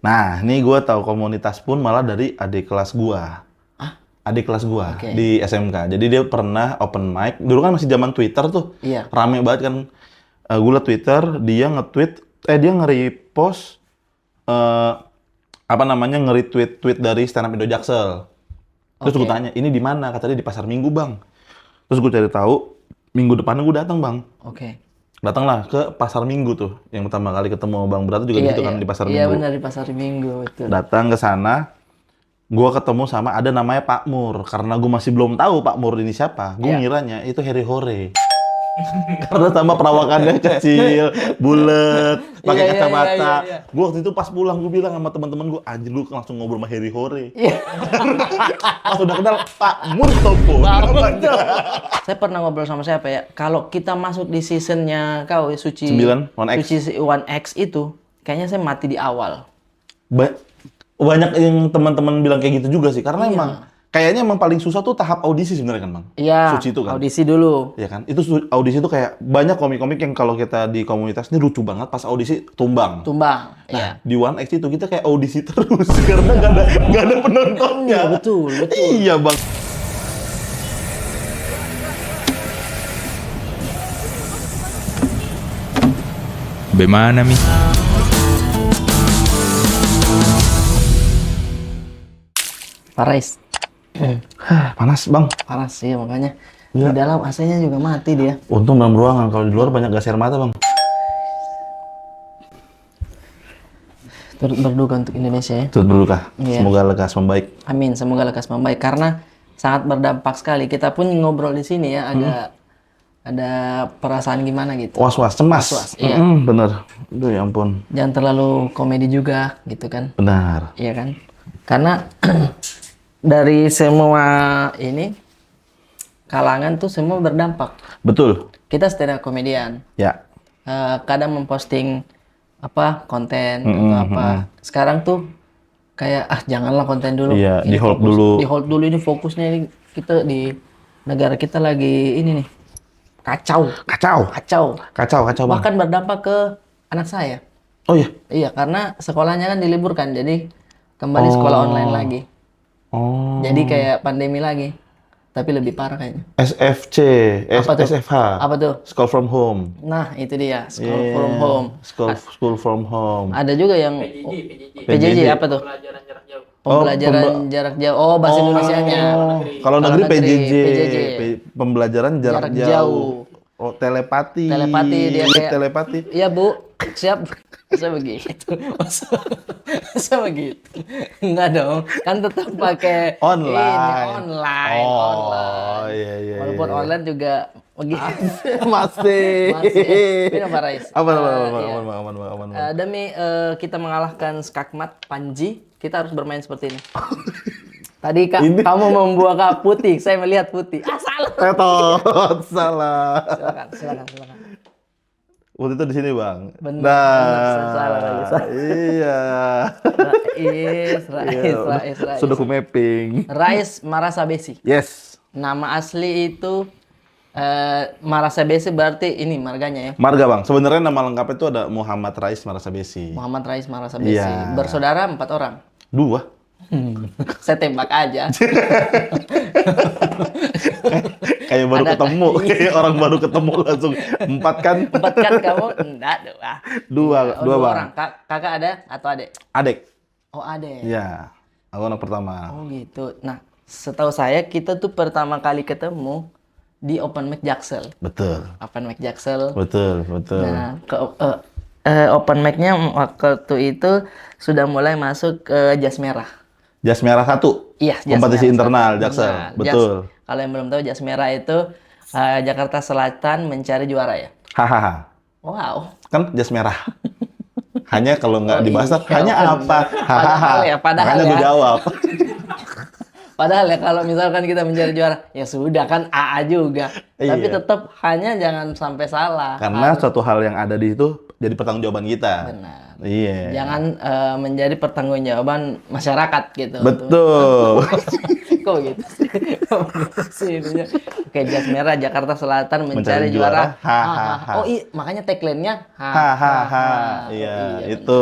Nah, ini gue tahu komunitas pun malah dari adik kelas gua. Adik kelas gua di SMK. Jadi dia pernah open mic. Dulu kan masih zaman Twitter tuh. Iya. Rame banget kan. Gue liat Twitter, dia nge-tweet, dia nge-repost nge-retweet tweet dari stand up Indo Jaksel. Terus gue tanya, ini di mana? Kata dia di Pasar Minggu, Bang. Terus gue cari tahu, minggu depannya gue datang, Bang. Oke. Datanglah ke Pasar Minggu tuh. Yang pertama kali ketemu Bang Berat juga gitu kan di Pasar Minggu. Iya benar di Pasar Minggu itu. Datang ke sana, gue ketemu sama ada namanya Pak Mur. Karena gue masih belum tahu Pak Mur ini siapa. Gue ngiranya itu Harry Hore. Karena sama perawakannya kecil, bulat, pakai kacamata. Gue waktu itu pas pulang gue bilang sama teman-teman gue, anjir lu langsung ngobrol sama Harry Hore. Pas udah kenal Pak Murtopo. Saya pernah ngobrol sama siapa ya? Kalau kita masuk di seasonnya kau Suci 9, 1X. Suci 1X itu, kayaknya saya mati di awal. Banyak yang teman-teman bilang kayak gitu juga sih, karena emang kayaknya emang paling susah tuh tahap audisi sebenarnya kan, Bang? Iya, Suci itu kan? audisi dulu. Iya kan? Itu audisi itu kayak banyak komik-komik yang kalau kita di komunitas ini lucu banget pas audisi tumbang. Iya. Di 1X itu kita kayak audisi terus karena nggak ada penontonnya. Iya, betul. Iya, Bang. Bagaimana, Mi? Parais. Panas, Bang. Panas sih makanya. Iya. Di dalam AC-nya juga mati dia. Untung dalam ruangan, kalau di luar banyak gas air mata, Bang. Turut berduka untuk Indonesia ya. Turut berduka. Iya. Semoga lekas membaik. Amin, semoga lekas membaik karena sangat berdampak sekali. Kita pun ngobrol di sini ya, ada perasaan gimana gitu. Was-was, cemas. Was-was, iya. Bener. Aduh, ya ampun. Jangan terlalu komedi juga gitu kan. Benar. Iya kan? Karena dari semua ini kalangan tuh semua berdampak. Betul. Kita stand up komedian. Ya. Kadang memposting konten atau apa. Sekarang tuh kayak janganlah konten dulu. Iya, Ini di hold fokus- dulu. Di hold dulu, ini fokusnya ini kita di negara kita lagi ini nih. Kacau. Bang. Bahkan berdampak ke anak saya. Oh iya. Iya, karena sekolahnya kan diliburkan. Jadi kembali sekolah online lagi. Oh. Jadi kayak pandemi lagi. Tapi lebih parah kayaknya. SFC, Apa tuh? SFH. Apa tuh? School from home. Nah, itu dia. School Yeah. from home. School from home. Ada juga yang PJJ apa tuh? Pembelajaran jarak jauh. Oh, bahasa Indonesianya. Kalau negeri PJJ. PJJ. Pembelajaran jarak jauh. Oh, telepati. Telepati dia kayak. Telepati. Iya, Bu. Siap. Masa begitu? Masa begitu? Enggak dong. Kan tetap pakai Online. Online. Oh, iya. Walaupun online juga begitu. Masih. Ini apa, Rais? Aman. Demi kita mengalahkan Skakmat Panji, kita harus bermain seperti ini. Tadi kamu membuat putih, saya melihat putih. Salah. Tetot, salah. Silakan. Waktu itu di sini, Bang. Benar, salah lagi. Iya. Rais. Sudah ku mapping. Rais Marasabesi. Yes. Nama asli itu Marasabesi berarti ini marganya ya. Marga, Bang. Sebenarnya nama lengkapnya itu ada Muhammad Rais Marasabesi. Muhammad Rais Marasabesi. Iya. Bersaudara 4 orang. 2. Saya tembak aja. Kayak baru ketemu, kayak orang baru ketemu langsung 4 kan? 4 kan kamu? Enggak, 2. 2 Bang. Orang. Kakak ada atau adik? Adik. Oh, adik. Iya. Aku anak pertama. Oh, gitu. Nah, setahu saya kita tuh pertama kali ketemu di Open Mic Jaksel. Betul. Open Mic Jaksel. Betul. Nah, Open Mic-nya waktu itu sudah mulai masuk ke Jas Merah. Jas Merah 1. Iya, Jas Kompetisi Merah internal 1. Jaksel. Nah, Betul. Kalau yang belum tahu, Jas Merah itu Jakarta Selatan mencari juara ya. Hahaha. Wow. Kan jas merah. Hanya kalau nggak dibahas, iya, hanya bener. apa? Hahaha. Padahal Makanya gue ya. jawab. Padahal ya kalau misalkan kita mencari juara, ya sudah kan AA juga. Iya. Tapi tetap hanya jangan sampai salah. Karena suatu hal yang ada di situ jadi pertanggungjawaban kita. Benar. Iya. Jangan menjadi pertanggungjawaban masyarakat gitu. Betul. Kok gitu sih? Kok gitu sih ininya? Oke, Pakai jas merah Jakarta Selatan mencari juara. Hahaha. Oh iya, makanya tagline-nya Hahaha. Iya, itu.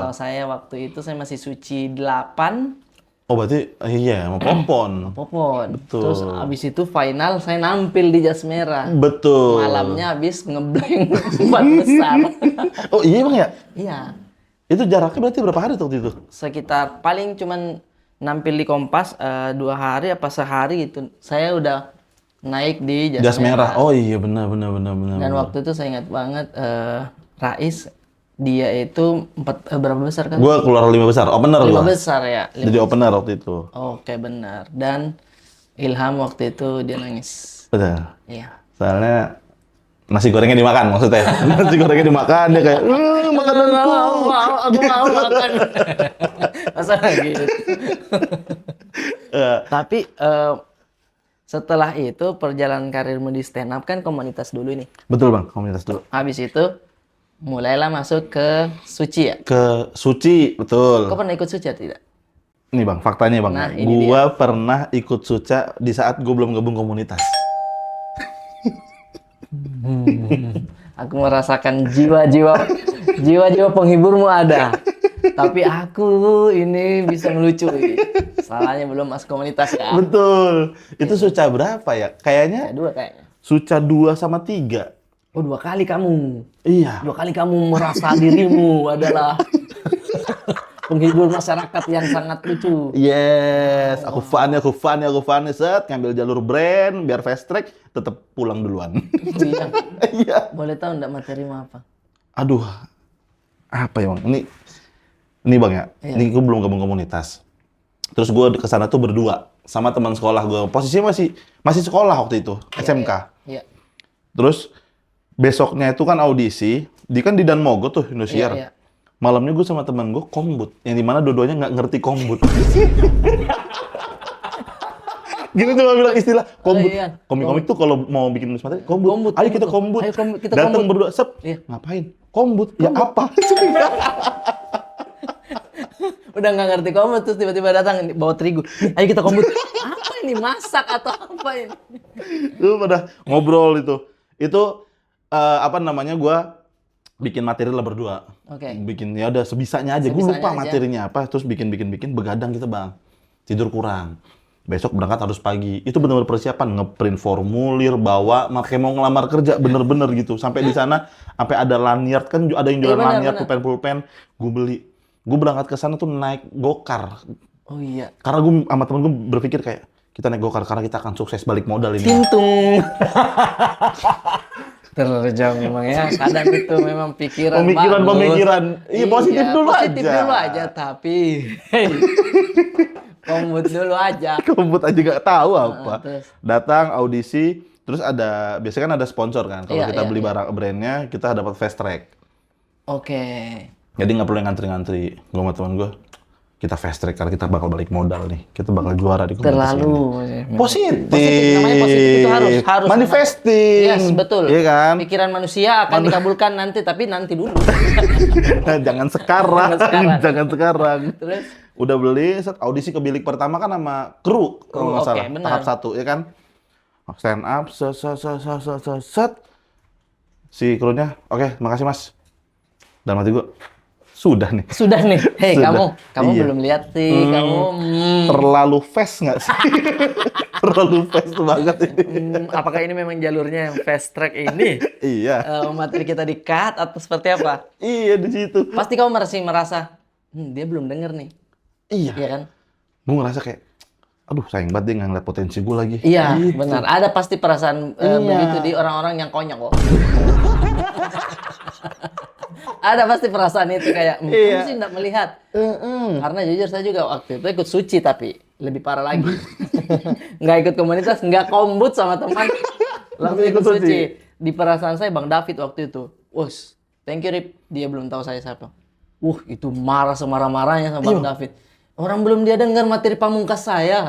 Kalau saya waktu itu saya masih suci 8 Oh, berarti iya, sama Popon. Popon. Betul. Terus abis itu final saya nampil di jas merah. Betul. Malamnya habis ngeblank 4 besar. Oh, iya Bang ya? Iya. Itu jaraknya berarti berapa hari tuh waktu itu? Sekitar paling cuman nampil di Kompas 2 hari apa sehari gitu. Saya udah naik di jas, Jas merah. Oh iya, benar. Dan waktu itu saya ingat banget Rais dia itu berapa besar kan? Gua keluar 5 besar, opener 5 gua. besar ya. Jadi opener waktu itu. Oke benar. Dan Ilham waktu itu dia nangis. Betul. Iya. Soalnya nasi gorengnya dimakan maksudnya. Nasi gorengnya dimakan dia kayak, makananku. Aku mau makan. Masa gitu. Tapi setelah itu perjalanan karirmu di stand up kan komunitas dulu nih. Betul Bang, komunitas dulu. Habis itu mulailah masuk ke Suci ya. Ke Suci, betul. Kau pernah ikut Suci atau tidak? Nih Bang, faktanya Bang. Nah, ini Gua pernah ikut Suca di saat gua belum gabung komunitas. Aku merasakan jiwa-jiwa penghiburmu ada. Tapi aku ini bisa melucu. Salahnya belum masuk komunitas ya. Betul. Itu Suca berapa ya? Kayaknya Ya, 2 kayaknya. Suca 2 sama 3. Oh 2 kali kamu. Iya. 2 kali kamu merasa dirimu adalah penghibur masyarakat yang sangat lucu. Yes, aku fun, set, ngambil jalur brand, biar fast track, tetap pulang duluan. Iya. Iya. Boleh tahu enggak materimu apa? Aduh, apa ya Bang? Ini Bang ya, Iya. ini gue belum gabung komunitas. Terus gue kesana tuh berdua, sama teman sekolah gue. Posisinya masih sekolah waktu itu, SMK. Iya. Terus besoknya itu kan audisi, kan di Dan Mogot tuh, Indosiar. Iya. Malamnya gue sama temen gue kombut, yang dimana dua-duanya nggak ngerti kombut. Gini cuma bilang istilah kombut. iya. Komik-komik tuh kalau mau bikin nulis materi, kombut. Ayo kita kombut. Ayo kita Datang kombut. berdua, sep. Iya. Ngapain? Kombut. Ya apa? Udah nggak ngerti kombut terus tiba-tiba datang bawa terigu. Ayo kita kombut. Apa ini masak atau apa ini? Lu pada ngobrol itu. Itu apa namanya? Gua bikin materi lah berdua. Oke. Bikin ya udah sebisanya aja. Gue Sebisanya lupa aja. materinya apa. Terus bikin begadang kita Bang. Tidur kurang. Besok berangkat harus pagi. Itu benar-benar persiapan, ngeprint formulir, bawa, makanya mau ngelamar kerja bener-bener gitu. Sampai di sana, sampai ada lanyard kan, ada yang jualan Iya, benar, lanyard, benar. pulpen, gue beli. Gue berangkat ke sana tuh naik gokar. Oh iya. Karena gue sama temen gue berpikir kayak, kita naik gokar karena kita akan sukses balik modal ini. Tintung. Terjam memang ya. Kadang itu memang pikiran Pemikiran. Iya, positif dulu positif aja. dulu aja, tapi kombut dulu aja. Kebut aja gak tahu apa. terus? Datang audisi, terus biasanya kan ada sponsor kan. Kalau Iya, kita iya, beli iya. barang brandnya, kita dapat fast track. Oke. Jadi nggak perlu ngantri-ngantri. Gue sama teman gue, kita fast track karena kita bakal balik modal nih. Kita bakal juara di komunitas Terlalu ini. Positif. Positif, namanya positif itu harus Manifesting. Yes, betul. Iya kan? Pikiran manusia akan dikabulkan nanti, tapi nanti dulu. Jangan sekarang. Jangan sekarang. Terus? Udah beli, set audisi ke bilik pertama kan sama kru kalau nggak Oke, salah. benar. Tahap 1 ya kan. Stand up, set. Si krunya, oke, makasih Mas. Dan mati gue, sudah nih. Sudah nih. Hei, Sudah. kamu Iya. belum lihat sih. Kamu Terlalu fast nggak sih? Terlalu fast banget ini. apakah ini memang jalurnya yang fast track ini? Iya. Materi kita di-cut atau seperti apa? Iya di situ. Pasti kamu masih merasa, dia belum denger nih. Iya. Iya kan? Gue ngerasa kayak, aduh sayang banget dia nggak ngeliat potensi gue lagi. Iya, Gitu. benar. Ada pasti perasaan Iya. begitu di orang-orang yang konyol kok. Ada pasti perasaan itu kayak, Iya. kamu sih nggak melihat. Karena jujur saya juga waktu itu ikut suci tapi lebih parah lagi. Nggak ikut komunitas, nggak kombut sama teman. Langsung ikut suci. Di perasaan saya Bang David waktu itu. Wus, thank you Rip. Dia belum tahu saya siapa. Itu marah semarah-marahnya sama Bang David. Orang belum dia dengar materi pamungkas saya.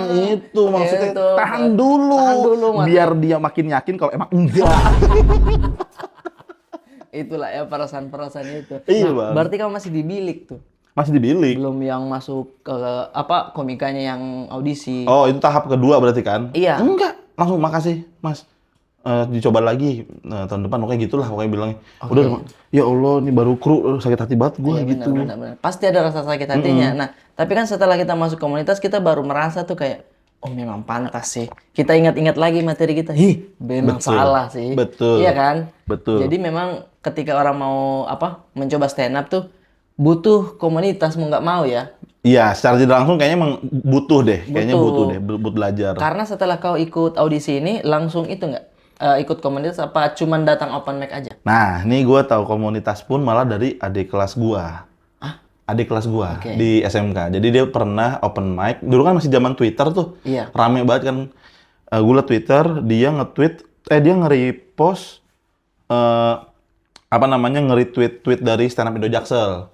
Itu maksudnya Itu. tahan dulu, Tahan dulu, Mas. biar dia makin yakin kalau emang enggak. Itulah ya perasaan-perasaan itu. Iya, Bang. Berarti kamu masih di bilik tuh. Masih di bilik. Belum yang masuk ke apa komikanya yang audisi. Oh, itu tahap kedua berarti kan? Iya. Enggak, langsung makasih, Mas. Dicoba lagi tahun depan, pokoknya gitulah pokoknya bilangnya. Udah, ya Allah, ini baru kru, sakit hati banget gua Iya, gitu. benar. Pasti ada rasa sakit hatinya. Nah, tapi kan setelah kita masuk komunitas, kita baru merasa tuh kayak, oh memang pantas sih. Kita ingat-ingat lagi materi kita, memang Betul. salah sih. Betul. Iya kan? Betul. Jadi memang ketika orang mau mencoba stand up tuh butuh komunitas mau nggak mau ya. Iya, secara tidak langsung kayaknya emang butuh deh. Kayaknya Butuh. butuh deh, buat belajar. Karena setelah kau ikut audisi ini langsung itu nggak ikut komunitas apa cuman datang open mic aja? Nah, nih gua tahu komunitas pun malah dari adik kelas gua. Adik kelas gua Oke. di SMK. Jadi dia pernah open mic. Dulu kan masih zaman Twitter tuh. Iya. Rame banget kan. Gue liat Twitter, dia dia nge-repost nge-retweet tweet dari stand up Indo Jaksel.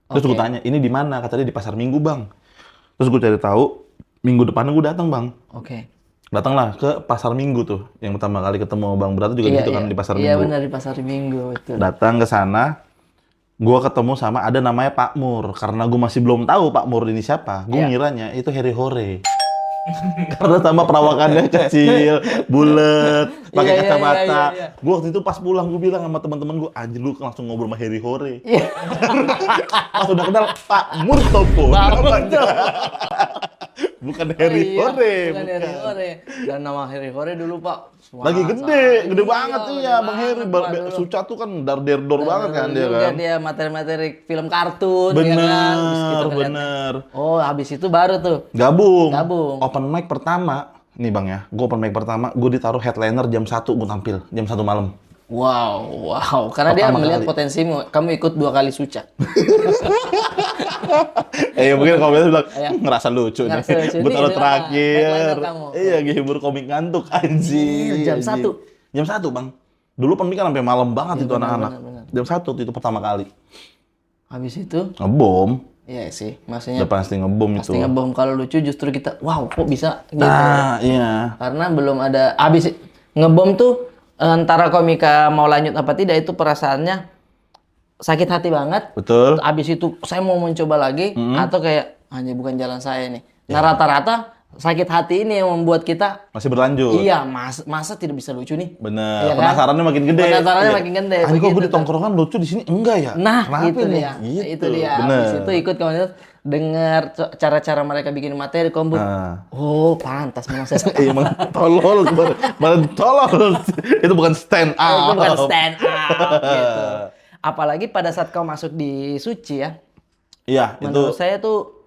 Terus gue tanya, ini di mana? Kata dia di Pasar Minggu, Bang. Terus gue cari tahu, minggu depannya gue datang, Bang. Oke. Datanglah ke Pasar Minggu tuh. Yang pertama kali ketemu Bang Berat juga gitu kan di Pasar Iya Minggu. benar di Pasar Minggu itu. Datang ke sana, gue ketemu sama ada namanya Pak Mur. Karena gue masih belum tahu Pak Mur ini siapa. Gue ngiranya itu Harry Hore. Karena sama perawakannya kecil, bulet, pakai Iya, kacamata. iya. Gue waktu itu pas pulang gue bilang sama teman-teman gue, anjir lu langsung ngobrol sama Harry Hore. Iya. Pas udah kenal Pak Murtopo namanya. Bukan Harry Iya, Hore. bukan Harry Hore. Dan nama Harry Hore dulu Pak. Lagi gede banget iya, ya Bang Harry. banget, Pak, dulu. Suca tuh kan dar-der-dor banget kan dia juga kan. dia materi-materi film kartun ya kan. Terus kita ngeliat, Bener. oh habis itu baru tuh Gabung. Gabung. Open mic pertama. Nih Bang ya, gue open mic pertama, gue ditaruh headliner jam 1 gue tampil, jam 1 malam. wow karena dia Pertama melihat kali. potensimu, kamu ikut 2 kali suca. Mungkin kalau bilang Iya. ngerasa lucu Ngerasa nih. lucu Gue nih, taruh dia terakhir. headliner kamu. Iya, ngehibur komik ngantuk anjing. Jam anjing. 1? Jam 1 Bang. Dulu open mic kan sampai malam banget itu anak-anak. benar. Jam 1 itu pertama kali. Habis itu Ngebom. iya sih maksudnya Udah pasti ngebom itu. pasti ngebom. Kalau lucu justru kita wow kok bisa gitu. Nah, iya. Karena belum ada habis ngebom tuh antara komika mau lanjut apa tidak itu perasaannya sakit hati banget. Betul. Abis itu saya mau mencoba lagi atau kayak hanya bukan jalan saya nih. Nah rata-rata sakit hati ini yang membuat kita Masih berlanjut. iya masa tidak bisa lucu nih. Bener. Iya kan? Penasarannya makin gede. Penasarannya Iya. makin gede, Kok begitu gue di tuh. tongkrongan lucu di sini enggak ya? Nah Kenapa itu nih? dia, Gitu. itu dia. Bener. Abis itu ikut komunitas dengar cara-cara mereka bikin materi kombo. Nah. Oh pantas memang saya suka. Emang tolol, malah tolol. Itu bukan stand up. Itu bukan stand up gitu. Apalagi pada saat kau masuk di Suci ya. Iya, Menurut itu saya tuh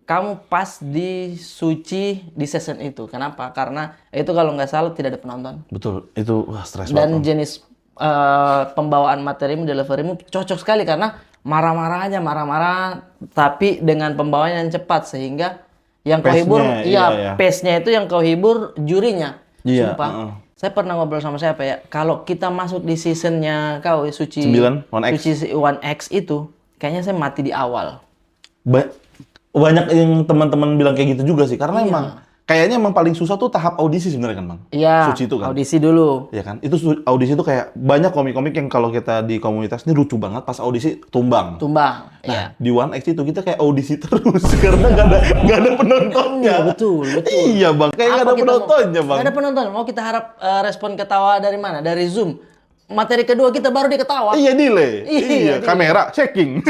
kamu pas di Suci di season itu. Kenapa? Karena itu kalau nggak salah tidak ada penonton. betul. Itu wah stres Dan banget. jenis pembawaan materimu, deliverymu cocok sekali karena marah-marah, tapi dengan pembawaan yang cepat sehingga yang kau Pace-nya, hibur, iya. pace-nya itu yang kau hibur jurinya. Iya, Sumpah. Saya pernah ngobrol sama siapa ya, kalau kita masuk di seasonnya kau Suci 9, 1X. Suci 1X itu, kayaknya saya mati di awal. Banyak yang teman-teman bilang kayak gitu juga sih, karena Iya. emang kayaknya emang paling susah tuh tahap audisi sebenarnya kan, Bang. Iya, Suci itu kan. audisi dulu. Iya kan? Itu audisi itu kayak banyak komik-komik yang kalau kita di komunitas ini lucu banget pas audisi tumbang. Tumbang. Nah, Iya. di One X itu kita kayak audisi terus karena nggak ada penontonnya. Iya, betul. Iya bang, kayak nggak ada Apa kita penontonnya mau? bang. Nggak ada penonton. Mau kita harap respon ketawa dari mana? Dari Zoom. Materi kedua kita baru dia ketawa. Iya delay. Iya, Iya, delay. kamera checking.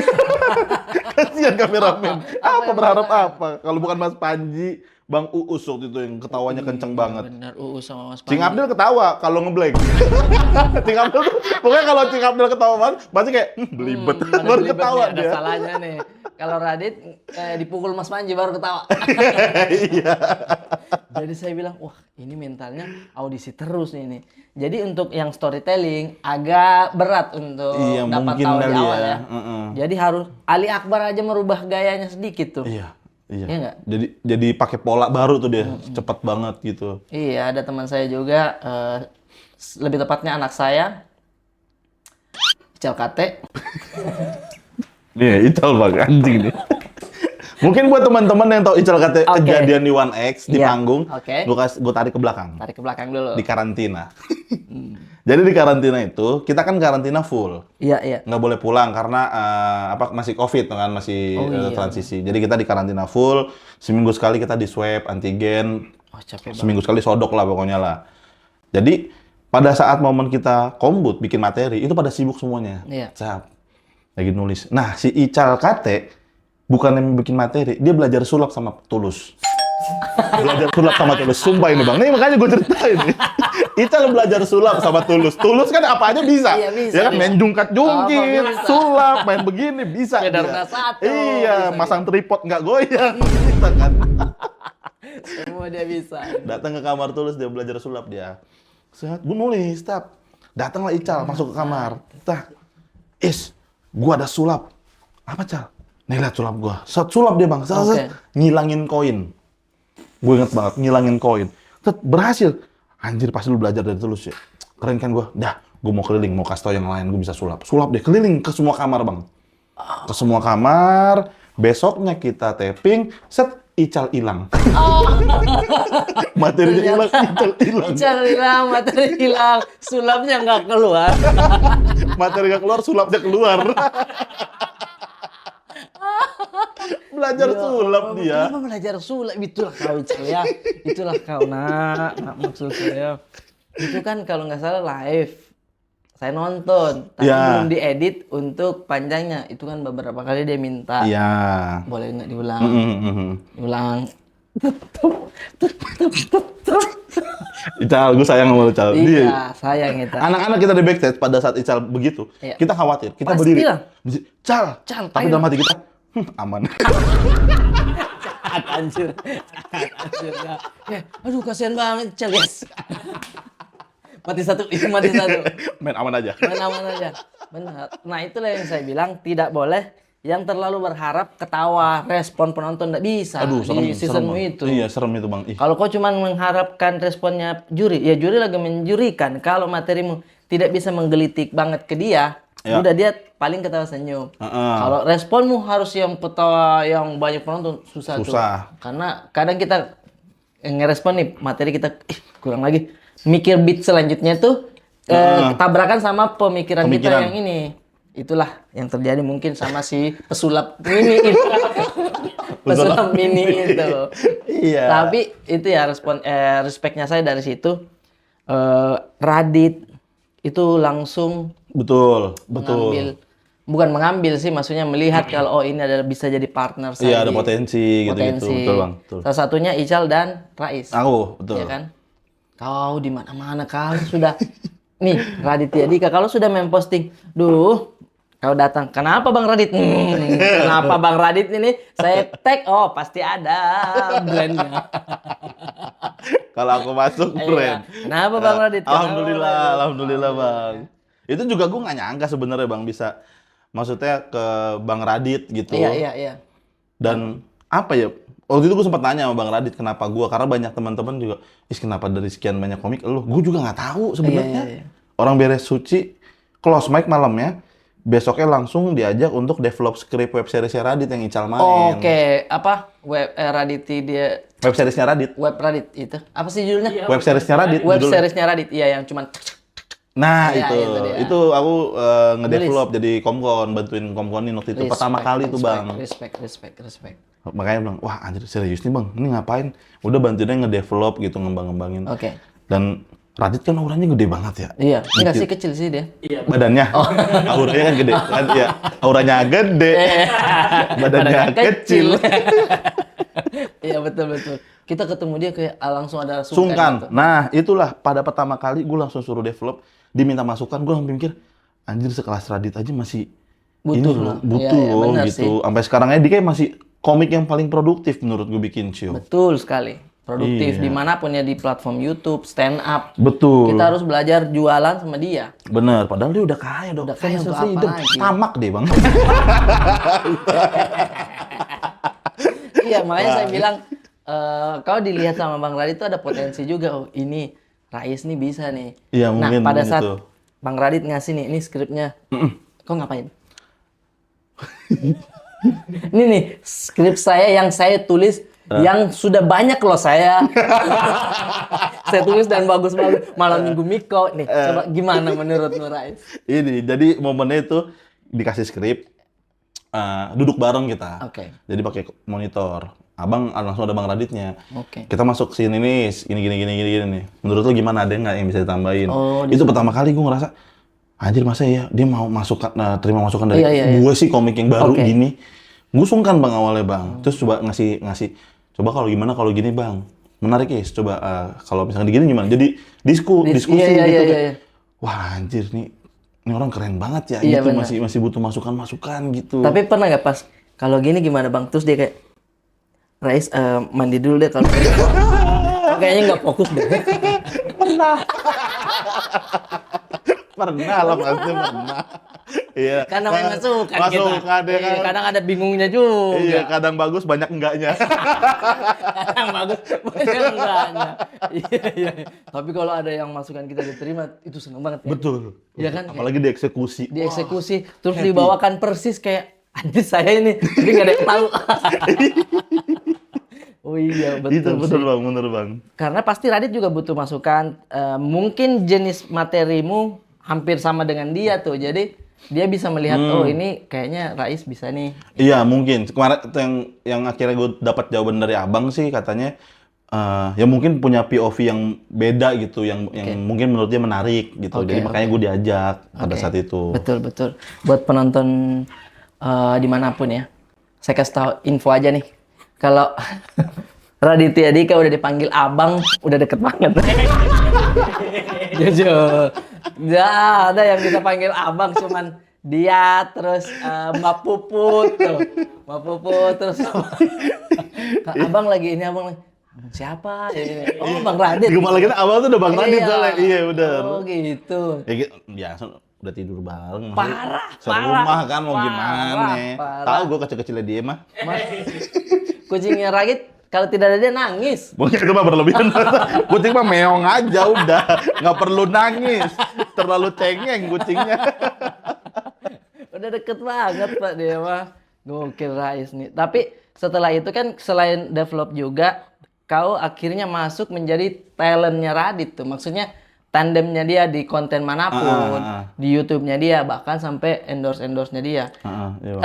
Kasihan kameramen. Apa Apa yang berharap mereka- apa? Kalau bukan Mas Panji, Bang Uus waktu itu yang ketawanya kenceng banget. Benar, sama Mas Cing Panji. Abdel ketawa kalau ngeblank. Cing Abdel tuh, pokoknya kalau Cing Abdel ketawa banget, pasti kayak belibet. Ada Baru belibet ketawa nih, ada dia. salahnya nih. Kalau Radit dipukul Mas Panji baru ketawa. Iya. Jadi saya bilang, wah ini mentalnya audisi terus nih. Jadi untuk yang storytelling agak berat untuk Iya, dapat mungkin tahu di kali awal ya. ya. Heeh. Jadi harus Ali Akbar aja merubah gayanya sedikit tuh. Iya. Iya. Iya nggak? Jadi pakai pola baru tuh dia, cepet banget gitu. Iya, ada teman saya juga, lebih tepatnya anak saya, Ical Kate. Nih, Ical bang, anjing nih. Mungkin buat teman-teman yang tahu Ical kata Oke. kejadian di One X di Iya. panggung, Oke. gue tarik ke belakang. Tarik ke belakang dulu. Di karantina. Jadi di karantina itu kita kan karantina full, Iya, iya. nggak boleh pulang karena masih COVID kan, masih Oh, iya. transisi. Jadi kita di karantina full, seminggu sekali kita di swab antigen, Oh, capek banget. seminggu sekali sodok lah pokoknya lah. Jadi pada saat momen kita kombut bikin materi itu pada sibuk semuanya. Iya. Cap. Lagi nulis. Nah si Ical Kate bukan yang bikin materi, dia belajar sulap sama Tulus. Belajar sulap sama Tulus, sumpah ini bang. Nih makanya gue ceritain nih. Ical belajar sulap sama Tulus. Tulus kan apa aja bisa. Iya, bisa, Ya kan bisa. main jungkat-jungkit, Apa bisa. sulap, main begini bisa. Pedal dia. satu, Iya, bisa masang tripod nggak goyang. Bisa kan. Semua dia bisa. Datang ke kamar Tulus dia belajar sulap dia. Sehat, gue nulis, tap. Datanglah Ical masuk ke kamar. Tah, gua ada sulap. Apa Cal? Nih lihat sulap gua. Sulap dia bang. Oke. Ngilangin koin. Gue inget banget ngilangin koin. Berhasil. Anjir pasti lu belajar dari Tulus ya. Keren kan gua. Dah, gua mau keliling, mau kasih tau yang lain, gua bisa sulap. Sulap deh, keliling ke semua kamar bang. Ke semua kamar. Besoknya kita taping. Ical hilang. Materinya hilang, Ical hilang. Ical hilang, materi hilang, sulapnya nggak keluar. Materi nggak keluar, sulapnya keluar. Belajar sulap dia. Kenapa belajar sulap? Itulah kau Ical ya. Itulah kau nak maksud saya. Itu kan kalau nggak salah live. Saya nonton, tapi Ya. belum diedit untuk panjangnya. Itu kan beberapa kali dia minta. Iya. Boleh nggak diulang? Mm-mm. Diulang. Ical, gue sayang sama lu, Cal. Dia- Iya, sayang itu. Anak-anak kita di backstage pada saat Ical begitu, Iya. kita khawatir. Kita Pasti berdiri. lah. Cal. Cal, Tapi ayo. dalam hati kita, aman. Hancur. Hancur ya. Aduh kasihan banget Ical, yes. Mati satu, itu mati satu. Main aman aja. Main aman aja. Benar. Nah itulah yang saya bilang tidak boleh yang terlalu berharap ketawa respon penonton tidak bisa Aduh, serem. di season Bang. itu. Iya, serem itu, Bang. Ih. Kalau kau cuma mengharapkan responnya juri, ya juri lagi menjurikan. Kalau materimu tidak bisa menggelitik banget ke dia, Ya. udah dia paling ketawa senyum. Heeh. Kalau responmu harus yang ketawa yang banyak penonton susah tuh. Susah. Karena kadang kita ngerespon nih materi kita kurang lagi. Mikir beat selanjutnya tuh tabrakan sama pemikiran kita Pemikiran. yang ini. Itulah yang terjadi mungkin sama si pesulap mini itu. Pesulap mini itu. Iya. Tapi itu ya respectnya saya dari situ. Radit itu langsung Betul. mengambil, bukan mengambil sih, maksudnya melihat kalau oh ini adalah bisa jadi partner saya. Iya, ada di- potensi gitu-gitu. potensi. Betul, Bang. Betul. Salah satunya Ical dan Rais. Aku, betul. Ya kan? Kau di mana-mana kau sudah nih Raditya Dika kalau sudah memposting, duh kau datang. Kenapa Bang Radit? Kenapa Bang Radit ini? Saya tag, oh pasti ada brandnya. Kalau aku masuk Iya. brand. Kenapa Bang Radit? Kenapa, Alhamdulillah, Bang Radit? alhamdulillah Bang. Itu juga gue nggak nyangka sebenarnya Bang bisa, maksudnya ke Bang Radit gitu. Iya, iya, iya. Dan apa ya? Waktu itu gue sempat nanya sama Bang Radit kenapa gue, karena banyak teman-teman juga, kenapa dari sekian banyak komik lu? Gue juga nggak tahu sebenarnya. Iya, iya, iya. Orang beres suci, close mic malamnya, besoknya langsung diajak untuk develop script web seriesnya Radit yang Ical main. Oke, apa web Raditya dia Web seriesnya Radit. web Radit itu apa sih judulnya? Web seriesnya Radit. Web judulnya. seriesnya Radit, iya yang cuman Nah Iya, itu, itu dia. itu aku ngedevelop jadi komkon, bantuin komkonin waktu itu pertama kali tuh Bang. Respect. Makanya bilang, wah anjir serius nih Bang, ini ngapain? Udah bantuinnya ngedevelop gitu, ngembang-ngembangin. Oke. Dan Radit kan auranya gede banget ya. Iya, enggak sih kecil sih dia. Badannya, auranya kan gede. Kan, ya, auranya gede, badannya kecil. Iya betul. Kita ketemu dia kayak langsung ada Sungkan. gitu. Nah itulah pada pertama kali gue langsung suruh develop, diminta masukan, gue langsung mikir, anjir sekelas Radit aja masih Butuh ini lah. loh, butuh Iya, loh benar gitu. sih. Sampai sekarang aja dia kayak masih komik yang paling produktif menurut gue bikin show. Betul sekali. Produktif Iya. dimanapun ya, di platform YouTube, stand up. Betul. Kita harus belajar jualan sama dia. Bener, padahal dia udah kaya dong. Udah kaya, Financial untuk apa freedom. lagi? Tamak deh bang. Iya, makanya saya bilang kalau dilihat sama Bang Radit itu ada potensi juga. Oh, ini Rais nih bisa nih. Iya, Nah, mungkin pada gitu. saat Bang Radit ngasih nih, ini skripnya. Kau ngapain? Ini nih skrip saya yang saya tulis yang sudah banyak loh saya. Saya tulis dan bagus-bagus. Malam Minggu Miko nih. Coba gimana menurut Nurais? Ini jadi momennya itu dikasih skrip, duduk bareng kita. Oke. Jadi pakai monitor. Abang langsung ada Bang Raditnya. Oke. Kita masuk sini nih, gini nih. Menurut lu gimana, ada nggak yang bisa ditambahin? Oh, itu pertama kali gue ngerasa, anjir masa ya dia mau masuk terima masukan dari Iya. gue sih komik yang baru Oke. gini. Gue sungkan Bang awalnya Bang. Terus coba ngasih, coba kalau gimana kalau gini Bang. Menarik ya, coba kalau misalnya gini gimana? Jadi diskusi Iya, gitu. iya. Wah anjir nih, ini orang keren banget ya Iya, gitu, benar. masih butuh masukan gitu. Tapi pernah nggak pas kalau gini gimana Bang? Terus dia kayak Rais mandi dulu deh kalau oh, kayaknya nggak fokus deh. Pernah lah pasti pernah. Iya. Karena main masukan kita. Masukan ya kan. Kadang ada bingungnya juga. Iya, kadang bagus banyak enggaknya. Kadang bagus, banyak enggaknya. Iya. Tapi kalau ada yang masukan kita diterima, itu seneng banget ya. Betul. Iya kan? Apalagi dieksekusi. Dieksekusi, terus dibawakan persis kayak anjir saya ini, tapi nggak ada yang tahu. Oh iya, Itu betul betul sih. Bang, bener Bang. Karena pasti Radit juga butuh masukan. Mungkin jenis materimu hampir sama dengan dia tuh. Jadi dia bisa melihat, oh ini kayaknya Rais bisa nih. Iya, mungkin. Kemarin itu yang akhirnya gue dapat jawaban dari Abang sih katanya ya mungkin punya POV yang beda gitu, yang mungkin menurut dia menarik gitu. Oke, Jadi makanya gue diajak pada Oke. saat itu. Betul. Buat penonton dimanapun ya, saya kasih tahu info aja nih. Kalau Raditya Dika udah dipanggil abang, udah deket banget. Jujur. Nggak ada yang bisa panggil abang, cuman dia, terus Mbak Puput tuh. Mbak Puput, terus abang lagi ini, abang lagi. Abang siapa? Ini. Oh, Bang Radit. Kemarin kita awal tuh udah Bang Radit soalnya. Iya, bener. Oh, gitu. Ya gitu, biasa udah tidur bareng. Parah, serumah kan mau parah, gimana. parah. Tahu gue kecil-kecilnya dia mah. Kucingnya Radit kalau tidak ada dia nangis. Mungkin itu mah berlebihan. Kucing mah meong aja udah, nggak perlu nangis. Terlalu cengeng kucingnya. Udah deket banget Pak dia mah. Gokil Rais nih. Tapi setelah itu kan selain develop juga, kau akhirnya masuk menjadi talentnya Radit tuh. Maksudnya tandemnya dia di konten manapun, di YouTube-nya dia, bahkan sampai endorse-nya dia. Iya, Bang.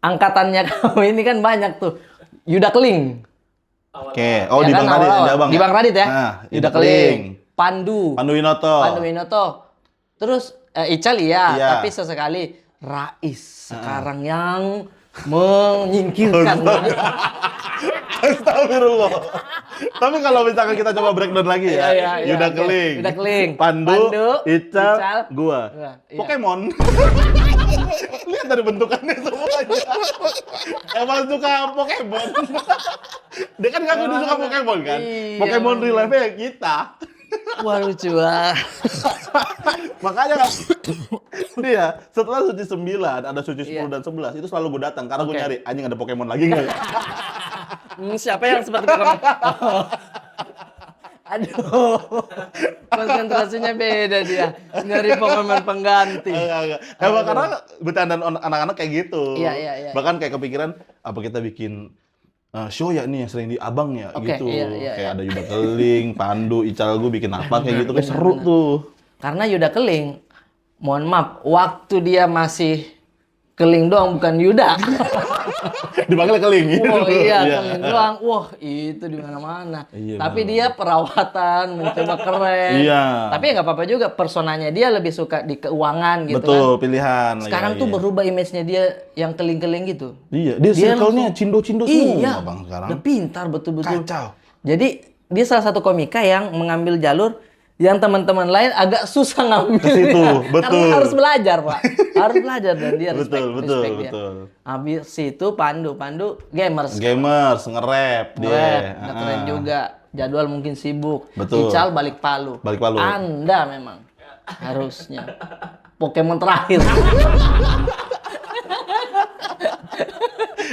Angkatannya kau ini kan banyak tuh. Yuda Keling. Oke, oh Ya di kan, Bang Radit awal-awal. ya Bang. Di Bang Radit ya. Yuda Keling. Pandu Pandu Winoto. Terus Ical iya, Iya. tapi sesekali Rais sekarang yang menyingkirkan. Astagfirullah. Tapi kalau misalkan kita coba breakdown lagi ya, Iya, Yuda oke. Keling, Yuda Keling, Pandu, Ical, gua. Iya. Pokemon. Lihat dari bentukannya semuanya. Emang suka Pokemon. Dia kan ngaku dia suka Pokemon kan. Iya, Pokemon real life-nya kita. Wah lucu banget. Makanya kan dia setelah suci 9, ada suci 10 Iya. dan 11 itu selalu gue datang karena gue Oke. nyari anjing ada Pokemon lagi nggak? Siapa yang seperti Pokemon? Oh. Aduh, konsentrasinya beda dia. Nyari Pokemon pengganti. Enggak. Emang karena bercandaan anak-anak kayak gitu. Iya. Bahkan kayak kepikiran apa kita bikin show ya nih yang sering di Abang ya Oke, gitu. iya. Kayak ada Yuda Keling, Pandu, Ical gue bikin apa kayak gitu, kayak seru tuh. Karena Yuda Keling, mohon maaf, waktu dia masih Keling doang bukan Yuda. Dipanggil Keling gitu. Oh iya, Keling doang. Wah, itu di mana-mana. Iya, Tapi benar. dia perawatan, mencoba keren. Iya. Tapi ya nggak apa-apa juga, personanya dia lebih suka di keuangan gitu Betul, kan. pilihan. Sekarang tuh berubah image-nya dia yang keling-keling gitu. Iya, dia circle-nya cindo-cindo semua Iya, Bang sekarang. udah pintar betul-betul. Kacau. Jadi dia salah satu komika yang mengambil jalur yang teman-teman lain agak susah ngambil. Ke situ, betul. Karena harus belajar, Pak. Harus belajar dan dia respect, Betul. dia. Habis itu Pandu gamers. Gamers, nge-rap dia. Keren, udah keren juga. Jadwal mungkin sibuk. Betul. Ical balik Palu. Balik Palu. Anda memang harusnya Pokemon terakhir.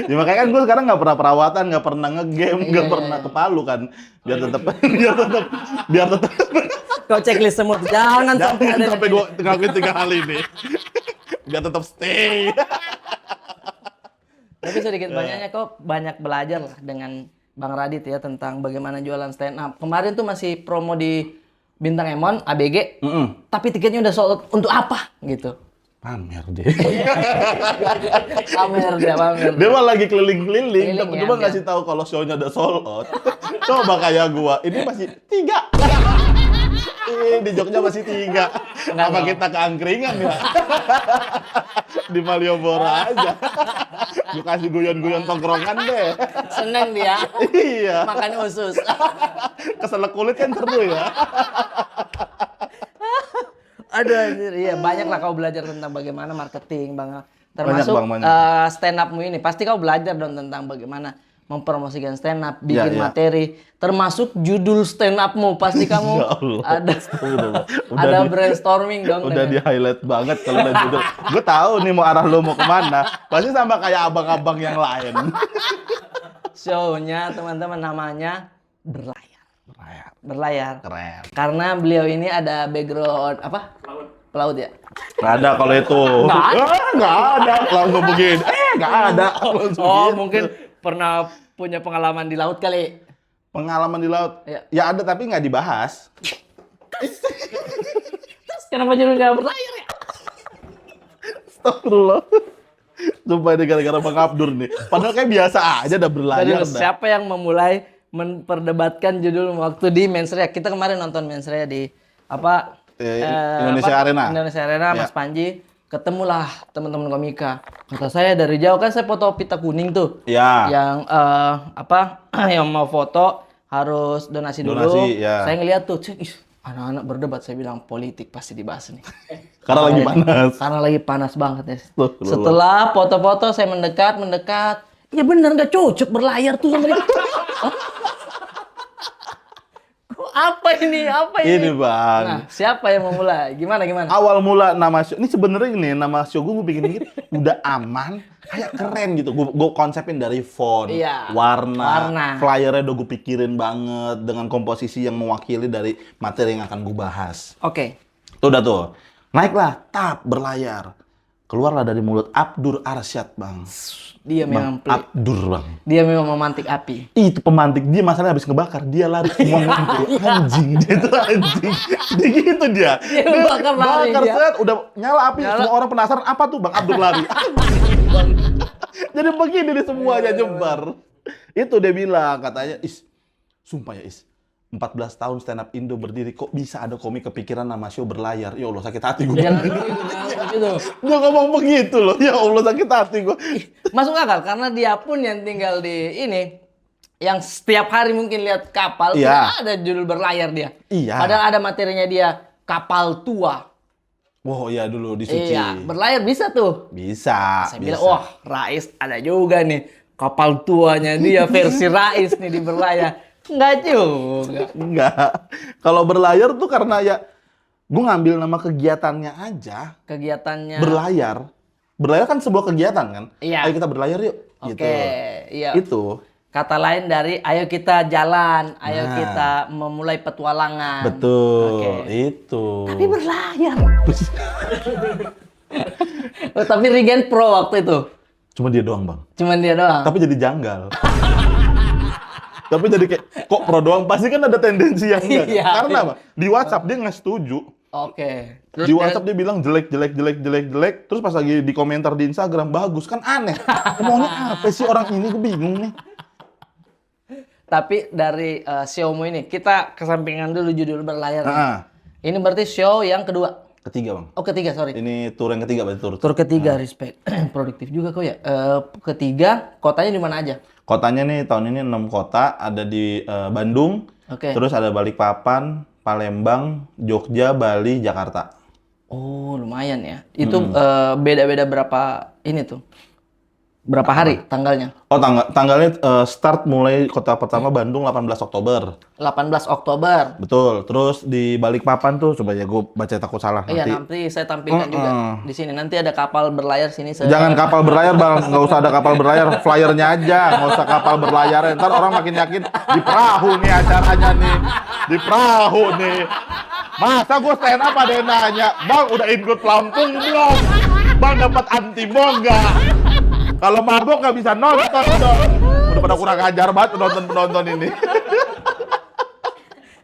Ya makanya kan gue sekarang nggak pernah perawatan, nggak pernah ngegame, nggak Iya, pernah iya. ke Palu kan, biar tetap, biar tetap, Kau checklist semua. Jangan sampai ada. sampai gue ngelakuin 3 hal ini, biar tetap stay. Tapi sedikit banyaknya kok banyak belajar lah dengan Bang Radit ya tentang bagaimana jualan stand up. Kemarin tuh masih promo di Bintang Emon, ABG, tapi tiketnya udah sold out. Untuk apa gitu? Pamer dia. Pamer dia. Dia mah lagi keliling-keliling, Keliling, cuma ya, ngasih tahu kalau show-nya udah sold out. Coba kayak gua, ini masih 3. Di Jogja masih 3. Apa kita ke angkringan ya? Di Malioboro aja. Gua kasih guyon-guyon tongkrongan deh. Seneng dia. Iya. Makan usus. Keselak kulit kan seru ya. Aduh, anjir. Iya banyak lah kau belajar tentang bagaimana marketing, Bang. Termasuk Bang, banyak. stand up-mu ini. Pasti kau belajar dong tentang bagaimana mempromosikan stand up, bikin Ya. materi, termasuk judul stand up-mu. Pasti kamu Ya Allah. ada brainstorming dong. Udah di highlight banget kalau udah judul. Gue tahu nih mau arah lo mau kemana. Pasti sama kayak abang-abang yang lain. Show-nya teman-teman namanya Berlayar. Keren. Berlayar. Keren. Karena beliau ini ada background apa? Pelaut ya. Nggak ada kalau itu. Nggak ada. Langsung begini. Nggak ada. Langsung Oh, gitu. mungkin pernah punya pengalaman di laut kali. Pengalaman di laut. Iya. Ya ada tapi nggak dibahas. Terus kenapa judulnya Berlayar ya? Astagfirullah. Sumpah ini gara-gara Bang Abdur nih. Padahal kayak biasa aja udah berlayar. Aduh, siapa yang memulai memperdebatkan judul waktu di Mens Rea? Kita kemarin nonton Mens Rea di apa? Indonesia Arena. Indonesia Arena, Ya. Mas Panji. Ketemulah teman-teman komika. Kata saya dari jauh kan saya foto pita kuning tuh. Ya. Yang apa? Yang mau foto harus donasi dulu. Donasi, ya. Saya ngeliat tuh, cek, ih, anak-anak berdebat. Saya bilang politik pasti dibahas nih. Karena lagi panas. Karena lagi panas banget ya. Astagfirullah. Setelah foto-foto saya mendekat. Ya bener nggak cocok berlayar tuh sama dia. Hah? Kok apa ini? Ini Bang. Nah, siapa yang memulai? Gimana? Awal mula nama show, ini sebenarnya ini nama show gue bikin udah aman, kayak keren gitu. Gue konsepin dari font, Iya. warna, flyernya udah gue pikirin banget dengan komposisi yang mewakili dari materi yang akan gue bahas. Oke. Tuh udah tuh, naiklah, berlayar. Keluarlah dari mulut Abdur Arsyad, Bang. Dia memang Abdur, Bang. dia memang memantik api. Itu pemantik, dia masalahnya habis ngebakar, dia lari semua ngumpul. Anjing, dia tuh anjing. Dia gitu dia. Dia bakar lari dia. set, udah nyala api, semua orang penasaran apa tuh Bang Abdur lari. Anjing, Bang. Jadi begini nih semuanya nyebar. Itu dia bilang, katanya, sumpah ya 14 tahun stand up Indo berdiri, kok bisa ada komik kepikiran nama show Berlayar? Ya Allah sakit hati gue. Jangan gitu. Dia ngomong begitu loh, ya Allah sakit hati gue. Masuk akal karena dia pun yang tinggal di ini yang setiap hari mungkin lihat kapal, Iya. tidak ada judul Berlayar dia. Iya. Padahal ada materinya dia kapal tua. Oh iya dulu di Suci. Iya, Berlayar bisa tuh. Bisa. Saya bilang, wah Rais ada juga nih kapal tuanya dia versi Rais nih di Berlayar. Enggak juga. Enggak. Kalau Berlayar tuh karena ya gue ngambil nama kegiatannya aja. Kegiatannya. Berlayar. Berlayar kan sebuah kegiatan kan? Iya. Ayo kita berlayar yuk. Oke, Gitu. iya. Itu. Kata lain dari ayo kita jalan, ayo Nah. kita memulai petualangan. Betul. Oke. Itu. Tapi berlayar. Oh, tapi Regen Pro waktu itu. Cuma dia doang, Bang. Cuman dia doang. Tapi jadi janggal. Tapi jadi kayak kok pro doang, pasti kan ada tendensi yang enggak. Iya, Karena iya. apa? Di WhatsApp dia nggak setuju. Oke. Di WhatsApp dia bilang jelek. Terus pas lagi di komentar di Instagram bagus, kan aneh. Ngomongnya apa sih orang ini? Gue bingung nih. Tapi dari show-mu ini, kita kesampingan dulu judul Berlayar. Nah, Ini berarti show yang kedua. ketiga, Bang. Oh, ketiga, sorry. Ini tour yang ketiga berarti Tur ketiga, respect. Produktif juga kok ya. Ketiga, kotanya di mana aja? Kotanya nih tahun ini 6 kota, ada di Bandung, Oke. terus ada Balikpapan, Palembang, Jogja, Bali, Jakarta. Oh, lumayan ya. Itu beda-beda berapa ini tuh? Berapa hari tanggalnya? Oh, tanggalnya start mulai kota pertama Bandung 18 Oktober. 18 Oktober. Betul. Terus di Balikpapan tuh, coba ya gue baca takut salah Iya, nanti saya tampilkan juga di sini. Nanti ada kapal berlayar sini. Jangan kapal berlayar, Bang. Nggak usah ada kapal berlayar. Flyernya aja. Nggak usah kapal berlayar. Ntar orang makin yakin di perahu nih acaranya nih. Di perahu nih. Masa gue stand up ada yang nanya, Bang udah ikut pelampung belum? Bang dapat antimo nggak? Kalau mabok nggak bisa nonton dong. Udah pada kurang ajar banget penonton ini.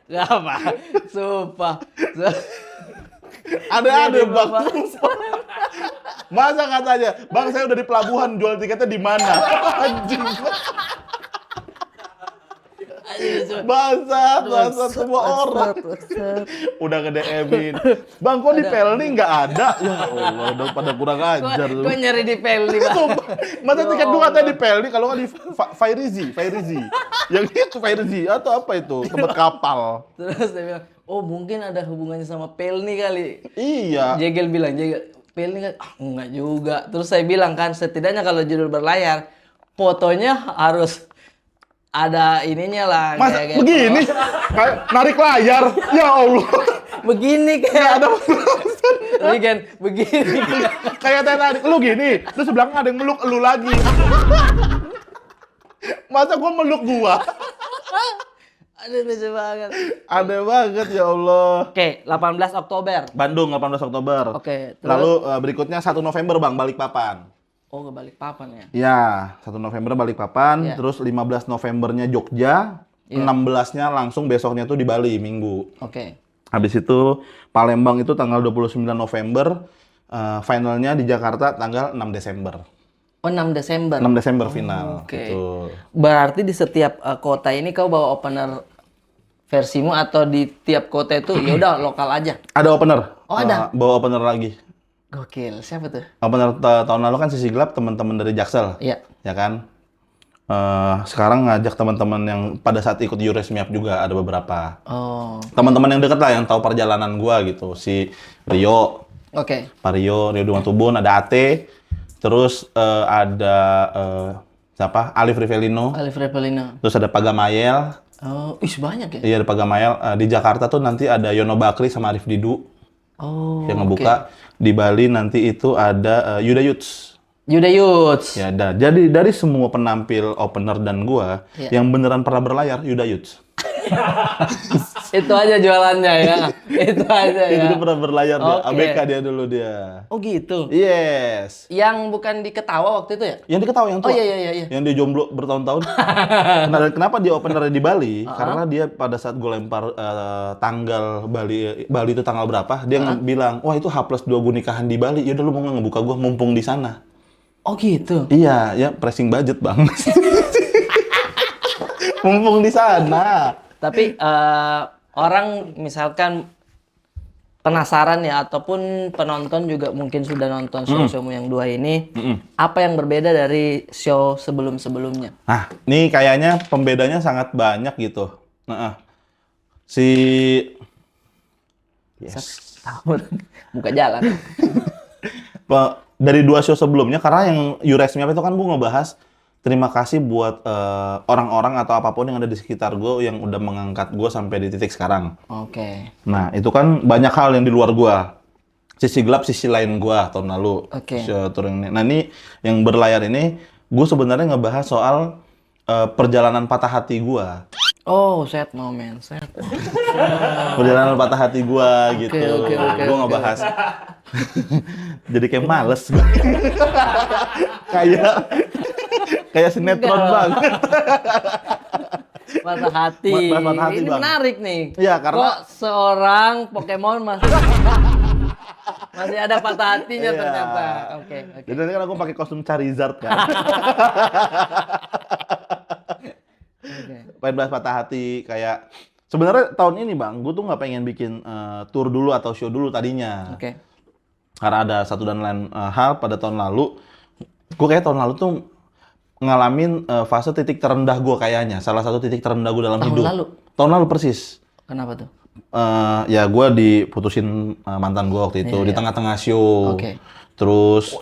Gak apa, sumpah. Ada bang. Masa katanya, bang saya udah di pelabuhan, jual tiketnya di mana? Anjing. Bangsat semua orang. Udah nge-DM-in. Bang, kok di Pelni nggak ada? Ya Allah, udah pada kurang ajar. Gue nyari di Pelni, Bang. Masa tiket gua katanya di Pelni, kalau nggak di Fairizi. Yang itu Fairizi, atau apa itu? Tempat kapal. Terus dia bilang, oh mungkin ada hubungannya sama Pelni kali. Iya. Jegel bilang, Pelni kan, enggak juga. Terus saya bilang kan, setidaknya kalau judul berlayar, fotonya harus ada ininya lah. Mas, kayak begini? Kayak narik layar? Ya Allah. Begini kayak Ada Tapi kan, begini. kayak tadi, lu gini, terus belakang ada yang meluk lu lagi. Masa gua meluk gua? Aduh, lucu banget. Aneh banget, ya Allah. Oke, 18 Oktober. Bandung, 18 Oktober. Oke, terus? Lalu berikutnya 1 November, Bang, Balikpapan. Oh, ke Balikpapan ya? Ya, 1 November Balikpapan, Ya. terus 15 Novembernya Jogja, Ya. 16-nya langsung besoknya tuh di Bali, Minggu. Oke. Habis itu Palembang itu tanggal 29 November, finalnya di Jakarta tanggal 6 Desember. Oh, 6 Desember. 6 Desember final. Oke. Gitu. Berarti di setiap kota ini kau bawa opener versimu atau di tiap kota itu ya udah lokal aja. Ada opener. Oh, ada? Bawa opener lagi. Gokil. Siapa tuh? Opener tahun lalu kan Sisi Gelap, teman-teman dari Jaksel. Iya. Ya kan? Sekarang ngajak teman-teman yang pada saat ikut You Raise Me Up juga ada beberapa. Oh. Teman-teman yang deket lah yang tahu perjalanan gua gitu. Si Rio, Oke. Pak Rio Dumatubun, ada Ate, terus ada siapa? Alif Rivelino, Alif Repelino. terus ada Pagamayel. Oh, banyak ya? Iya, ada Pagamayel. Di Jakarta tuh nanti ada Yono Bakri sama Arif Didu Oh. yang ngebuka. Di Bali nanti itu ada Yuda Yuts. Yuda Yuts. Ya, jadi dari semua penampil opener dan gua, Iya. yang beneran pernah berlayar Yuda Yuts. Itu aja jualannya ya. Itu aja ya. Itu dia pernah berlayar dia. Oke. ABK dia dulu dia. Oh gitu. Yes. Yang bukan di Ketawa waktu itu ya? Yang diketahui yang tua. Oh iya. Yang dia jomblo bertahun-tahun. Nah, dan kenapa dia opener di Bali? Karena dia pada saat gue lempar tanggal Bali itu tanggal berapa, dia bilang, wah itu H+2 gue nikahan di Bali. Yaudah lu mau nggak ngebuka gue mumpung di sana. Oh gitu. Iya, ya pressing budget bang. Mumpung di sana. Tapi orang misalkan penasaran ya, ataupun penonton juga mungkin sudah nonton show-showmu yang dua ini, apa yang berbeda dari show sebelum-sebelumnya? Nah, ini kayaknya pembedanya sangat banyak gitu. Si Buka jalan. Dari 2 show sebelumnya, karena yang You Raise Me Up itu kan gue ngebahas terima kasih buat orang-orang atau apapun yang ada di sekitar gue yang udah mengangkat gue sampai di titik sekarang. Oke. Nah, itu kan banyak hal yang di luar gue. Sisi gelap, sisi lain gue tahun lalu. Oke. Nah, ini yang berlayar ini, gue sebenarnya ngebahas soal perjalanan patah hati gue. Oh, sad moment. Perjalanan patah hati gue gitu. Oke. Gue ngebahas. Jadi kayak males. kayak sinetron banget. Patah hati. Patah hati, Ini Bang. menarik nih. Iya, karena- kok seorang Pokemon masih ada patah hatinya Iya. ternyata. Oke. Jadi nanti kan aku pakai kostum Charizard kan. Pengen bahas patah hati kayak sebenarnya tahun ini bang, gue tuh nggak pengen bikin tour dulu atau show dulu tadinya. Oke. Karena ada satu dan lain hal pada tahun lalu, gue kayak tahun lalu tuh ngalamin fase titik terendah gue kayaknya. Salah satu titik terendah gue dalam Tahun hidup. lalu? Tahun lalu persis. Kenapa tuh? Ya gue diputusin mantan gue waktu itu di tengah-tengah show. Oke. Terus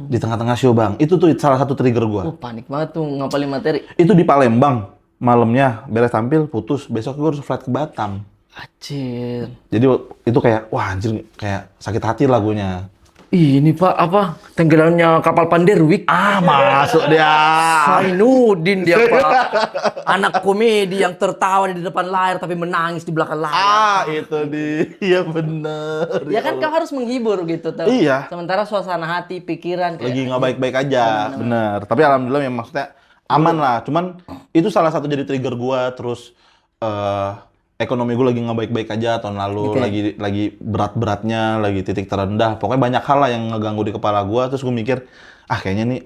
di tengah-tengah show bang, itu tuh salah satu trigger gue. Panik banget tuh ngapalin materi. Itu di Palembang, malamnya beres tampil putus, besok gue harus flight ke Batam. Anjir. Jadi itu kayak wah anjir, kayak sakit hati lagunya. Ini Pak, apa? Tenggelamnya kapal Panderwik. Ah, masuk dia. Sainuddin dia Pak. Anak komedi yang tertawa di depan layar tapi menangis di belakang layar. Ah, itu dia bener. Ya kan kau harus menghibur gitu. Tahu. Iya. Sementara suasana hati, pikiran kayak, Lagi nggak baik-baik aja, bener. Tapi alhamdulillah ya maksudnya aman lah. Cuman itu salah satu jadi trigger gua. Terus ekonomi gue lagi nggak baik-baik aja tahun lalu, Gitu. lagi berat-beratnya, lagi titik terendah. Pokoknya banyak hal lah yang ngeganggu di kepala gua. Terus gue mikir, kayaknya nih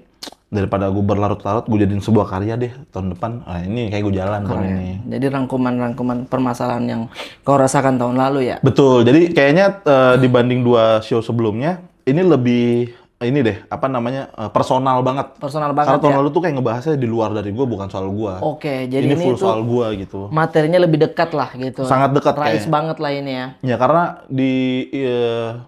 daripada gue berlarut-larut, gue jadiin sebuah karya deh tahun depan. Ini kayak gue jalan tahun ini. Jadi rangkuman-rangkuman permasalahan yang kau rasakan tahun lalu ya. Betul. Jadi kayaknya dibanding 2 show sebelumnya, ini lebih ini deh, apa namanya, personal banget. Personal banget Karena tahun ya. lalu tuh kayak ngebahasnya di luar dari gue, bukan soal gue. Oke, jadi Ini ini full tuh soal gue gitu. materinya lebih dekat lah gitu. Sangat dekat Rais kayaknya. banget lah ini ya. Ya karena di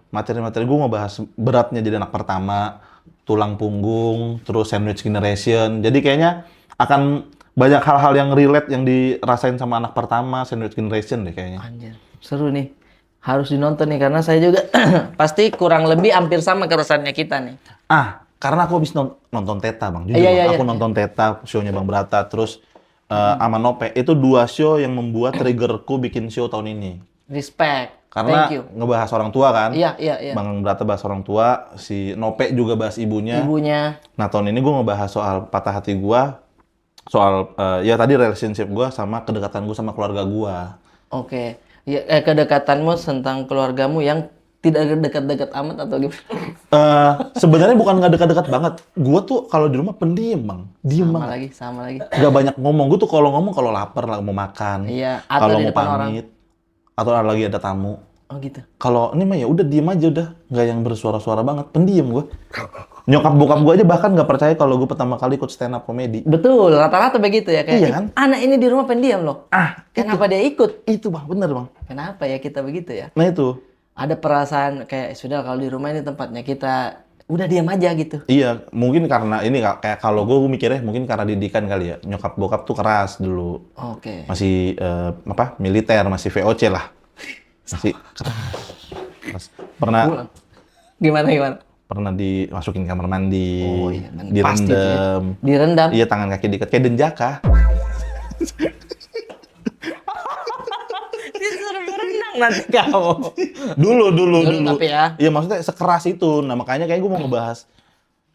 materi-materi gue ngebahas beratnya jadi anak pertama, tulang punggung, terus sandwich generation. Jadi kayaknya akan banyak hal-hal yang relate yang dirasain sama anak pertama, sandwich generation deh kayaknya. Anjir, seru nih. Harus dinonton nih karena saya juga pasti kurang lebih hampir sama keresahannya kita nih. Karena aku habis nonton Teta, Bang. Jujur, Iya, Bang. Aku nonton Teta, show-nya Bang Brata, terus sama Nope. Itu 2 show yang membuat triggerku bikin show tahun ini. Respect. Karena Thank you. ngebahas orang tua kan. Iya. Bang Brata bahas orang tua, si Nope juga bahas ibunya. Ibunya. Nah, tahun ini gue ngebahas soal patah hati gue, soal ya tadi relationship gue sama kedekatan gue sama keluarga gue. Oke. Ya, kedekatanmu tentang keluargamu yang tidak dekat-dekat amat atau gimana? Sebenarnya bukan nggak dekat-dekat banget. Gue tuh kalau di rumah pendiam, Bang. Diem banget. Sama lagi. Gak banyak ngomong. Gue tuh kalau ngomong kalau lapar lah mau makan. Iya, atau Kalau di mau depan orang. pamit. Atau lagi ada tamu. Oh gitu. Kalau ini mah ya udah diem aja udah. Nggak yang bersuara-suara banget. Pendiam gue. Nyokap bokap gue aja bahkan nggak percaya kalau gue pertama kali ikut stand up comedy. Betul, rata-rata begitu ya kayak Iya kan? anak ini di rumah pendiam loh. Kenapa dia ikut? Itu Bang, bener Bang. Kenapa ya kita begitu ya? Nah itu. Ada perasaan kayak sudah kalau di rumah ini tempatnya kita udah diam aja gitu. Iya, mungkin karena ini kayak kalau gue mikirnya mungkin karena didikan kali ya. Nyokap bokap tuh keras dulu. Oke. Masih militer, masih VOC lah. Masih keras. Pernah Gimana? dimasukin kamar mandi, Oh iya, pasti tuh ya. direndam. Direndam. Iya, tangan kaki diikat kayak Denjaka. Disuruh berenang nanti kamu. Dulu. Tapi ya. Iya, maksudnya sekeras itu. Nah, makanya kayak gue mau ngebahas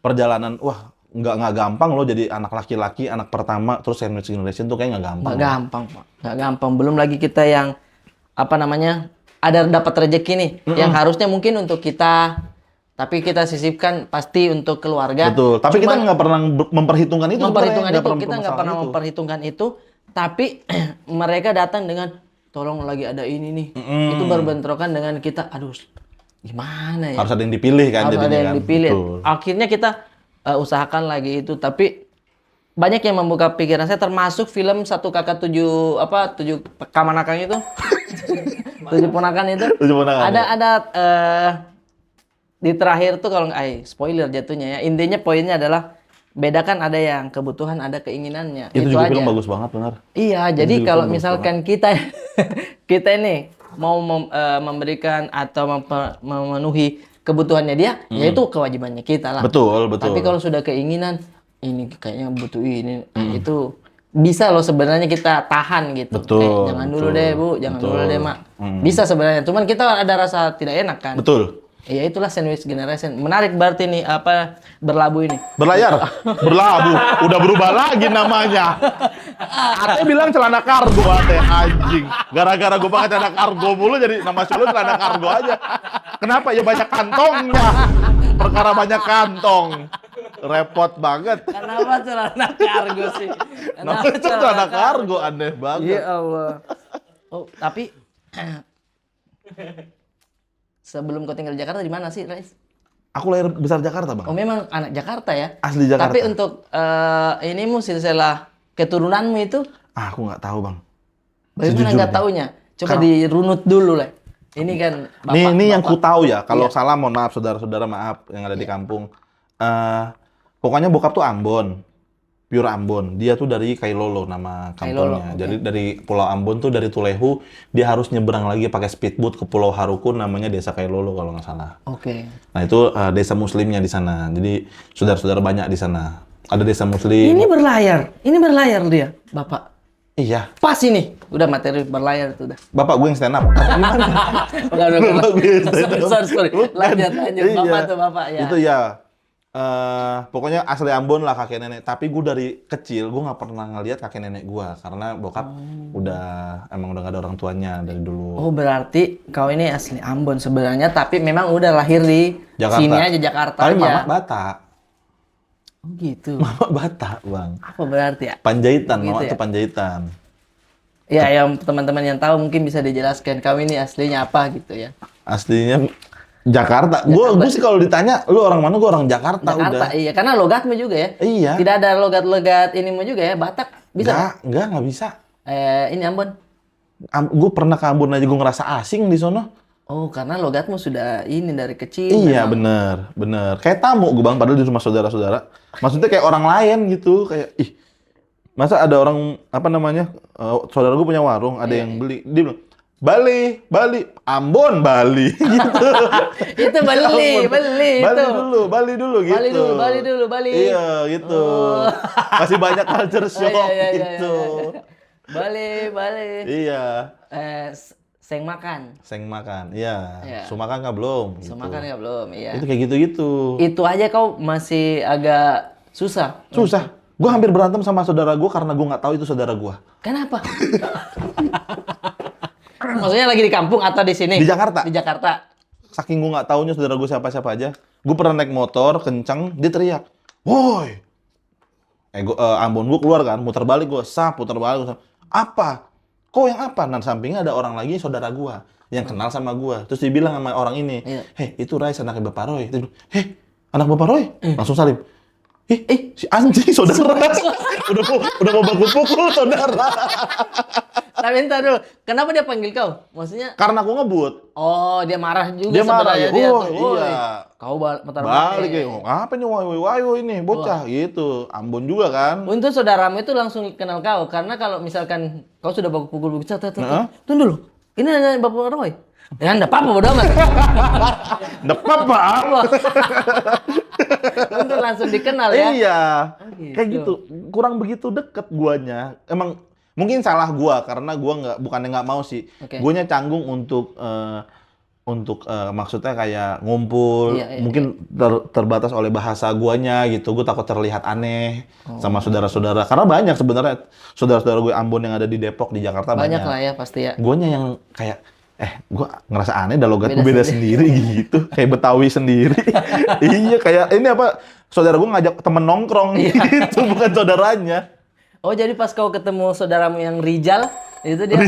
perjalanan. Wah, nggak gampang loh jadi anak laki-laki, anak pertama, terus sandwich generation tuh kayak nggak gampang. Nggak gampang, Pak. Nggak gampang. Belum lagi kita yang ada dapat rezeki nih yang harusnya mungkin untuk kita, tapi kita sisipkan pasti untuk keluarga. Betul. Tapi kita nggak pernah memperhitungkan itu. Memperhitungkan sebenarnya. itu, kita nggak pernah memperhitungkan itu, tapi mereka datang dengan tolong lagi ada ini nih. Itu berbentrokan dengan kita. Aduh, gimana ya? Harus ada yang dipilih kan Harus jadinya ada yang kan. dipilih. Betul. Akhirnya kita usahakan lagi itu, tapi banyak yang membuka pikiran saya, termasuk film Satu Kakak Tujuh Kamanakan itu. 7 ponakan itu. 7 ponakan, Ada di terakhir tuh kalau spoiler jatuhnya ya. Intinya poinnya adalah bedakan ada yang kebutuhan, ada keinginannya. Itu juga aja. film bagus banget benar. Iya, jadi kalau misalkan kita ini mau memberikan atau memenuhi kebutuhannya dia, ya itu kewajibannya kita lah. Betul. Tapi kalau sudah keinginan, ini kayaknya butuh ini, itu bisa loh sebenarnya kita tahan gitu. Betul, Jangan dulu betul, deh Bu, jangan betul. dulu deh Mak. Bisa sebenarnya, cuman kita ada rasa tidak enak kan. Betul. Ya itulah sandwich generation. Menarik berarti nih berlabuh ini. Berlayar, berlabuh, udah berubah lagi namanya. Ate bilang celana kargo, Ate anjing. Gara-gara gue pakai celana kargo mulu jadi nama lu celana kargo aja. Kenapa ya banyak kantongnya? Perkara banyak kantong. Repot banget. Kenapa celana kargo sih? Namanya itu celana kargo, aneh banget. Ya Allah. Oh, tapi sebelum kau tinggal di Jakarta di mana sih, Rais? Aku lahir besar Jakarta, Bang. Oh, memang anak Jakarta ya? Asli Jakarta. Tapi untuk inimu silsilah keturunanmu itu Aku nggak tahu, Bang. bagaimana nggak taunya? Coba dirunut dulu lah. Ini kan Ini yang ku tahu ya. Kalau Iya. salah mohon maaf saudara-saudara, maaf yang ada di kampung. Pokoknya bokap tuh Ambon. pure Ambon. Dia tuh dari Kailolo nama Kailolo, kampungnya. oke. Jadi dari Pulau Ambon tuh dari Tulehu dia harus nyeberang lagi pakai speedboat ke Pulau Harukun namanya Desa Kailolo kalau nggak salah. Oke. Nah itu desa muslimnya di sana. Jadi saudara-saudara banyak di sana. Ada desa muslim. Ini berlayar dia, Bapak. Iya. Pas ini, udah materi berlayar itu udah. Bapak gue yang stand up. Bukan. Bapak gue yang stand up. Sorry. Lanjut. Iya. Bapak tuh Bapak ya. Itu ya. Pokoknya asli Ambon lah kakek nenek. Tapi gue dari kecil gue nggak pernah ngeliat kakek nenek gue karena bokap emang udah gak ada orang tuanya dari dulu. Oh berarti kau ini asli Ambon sebenarnya, tapi memang udah lahir di Jakarta. sini aja Jakarta Tapi aja. mama Batak. Oh gitu. Mama Batak bang. Apa berarti ya? Panjaitan, Gitu mama ya? itu Panjaitan. Ya yang teman-teman yang tahu mungkin bisa dijelaskan kau ini aslinya apa gitu ya. Aslinya Jakarta. Gue sih kalau ditanya lu orang mana, gue orang Jakarta, Jakarta udah. iya, karena logatmu juga ya. Iya. Tidak ada logat-logat inimu juga ya, Batak bisa. Nggak bisa. Ini Ambon. Gue pernah ke Ambon aja gue ngerasa asing di sono. Oh, karena logatmu sudah ini dari kecil. Iya, memang. bener. Kayak tamu gue bang, padahal di rumah saudara-saudara. Maksudnya kayak orang lain gitu, kayak masa ada orang apa namanya? Saudara gue punya warung, ada yang beli, dia bilang Bali, Ambon, Bali gitu. Itu beli itu. Bali dulu gitu. Bali. Iya, gitu. Masih banyak culture shock iya, gitu. Bali. Iya. Seng makan. Seng makan, iya. Iya. Sumakan nggak belum? Gitu. Semakan ya belum, iya. Itu kayak gitu-gitu. Itu aja kau masih agak susah. Susah. Gue hampir berantem sama saudara gue karena gue nggak tahu itu saudara gue. Kenapa? Maksudnya lagi di kampung atau di sini? Di Jakarta. Di Jakarta. Saking gue nggak taunya saudara gue siapa-siapa aja. Gue pernah naik motor kenceng, dia teriak, "Woi!" Ambon gue keluar kan, muter balik gue, puter balik. Gua, apa? Kok yang apa? Nah sampingnya ada orang lagi saudara gue yang kenal sama gue. Terus dia bilang sama orang ini, Iya. "Hei, itu Rais anaknya Bapak Roy." Dia bilang, "Hei, anak Bapak Roy?" Langsung salim. Si anjing saudara. udah mau baku pukul saudara. Tapi entar dulu, kenapa dia panggil kau? Maksudnya, Karena aku ngebut. oh dia marah juga Dia marah sebenarnya ya. dia Oh, tuh. Woi, iya. kau muter Balik ya, apa nih wayo ini bocah gitu. Ambon juga kan. Untuk saudaramu itu langsung kenal kau, karena kalau misalkan kau sudah baku pukul begitu, Heeh. tunggu dulu. Ini hanya Bapak Roy. Ya enggak apa-apa bodo amat. Depak pak. Untuk langsung dikenal ya. Iya. gitu. Kayak gitu. Kurang begitu deket guanya. Emang mungkin salah gua karena gua bukannya nggak mau sih. Oke. Guanya canggung untuk maksudnya kayak ngumpul. Iya. Mungkin terbatas oleh bahasa guanya gitu. Gue takut terlihat aneh sama saudara-saudara. Karena banyak sebenarnya saudara-saudara gue Ambon yang ada di Depok, di Jakarta Banyak banyak. lah ya pasti ya. Guanya yang kayak gue ngerasa aneh dah logat gue beda sendiri gitu, kayak Betawi sendiri. Iya, kayak ini apa, saudara gue ngajak temen nongkrong gitu, bukan saudaranya. Oh jadi pas kau ketemu saudaramu yang Rijal, itu dia.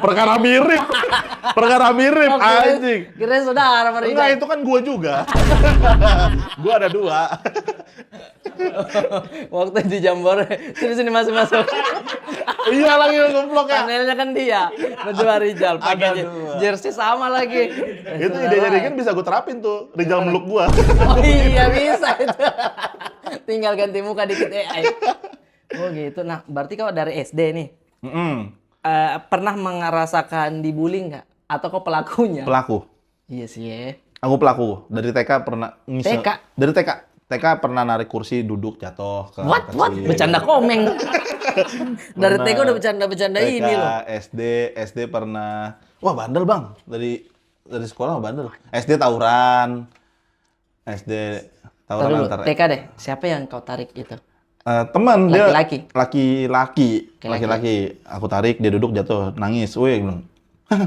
Perkara mirip Oh, anjing. Kira saudara sama Enggak, Rijal. itu kan gue juga. Gue ada 2. Waktu di Jambore, sini masuk. Iya lagi ngeplok ya. Panelnya kan dia, berdua Rijal, pakai Ada 2. jersey sama lagi. Itu idenya Rigen bisa gue terapin tuh, Rijal meluk gue. Oh iya bisa itu. Tinggal ganti muka dikit AI. Oh gitu. Nah, berarti kau dari SD nih. Pernah merasakan dibully nggak? Atau kau pelakunya? Pelaku. Iya sih ya. Aku pelaku. Dari TK pernah TK? Dari TK pernah narik kursi duduk jatuh ke What? kecil. Bercanda komeng. Dari TK udah bercanda TK, ini loh. SD pernah. Wah, bandel, Bang. Dari sekolah bandel. SD tawuran. SD tawuran Dulu, antar TK deh. Siapa yang kau tarik itu? teman dia Laki-laki? laki-laki. Aku tarik, dia duduk jatuh, nangis. Wih, bilang,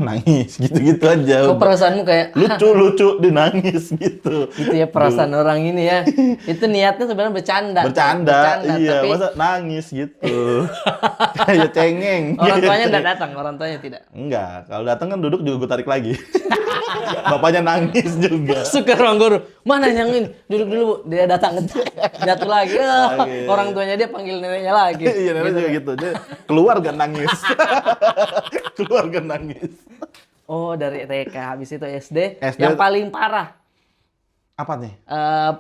nangis gitu-gitu aja. Kok perasaanmu kayak lucu dia nangis gitu. itu ya perasaan orang ini ya. Itu niatnya sebenarnya bercanda. Iya, tapi masa nangis gitu. Kayak cengeng. orang tuanya enggak datang, orang tuanya tidak. Enggak, kalau datang kan duduk juga gue tarik lagi. Bapaknya nangis juga. Suka ruang guru. Mana yang ini? Duduk dulu, Bu. Dia datang jatuh lagi. Orang tuanya dia panggil neneknya lagi. Iya, nenek juga gitu. Dia keluar gak nangis. Keluar gak nangis. Oh, dari TK habis itu SD. SD. Yang paling parah. Apa nih?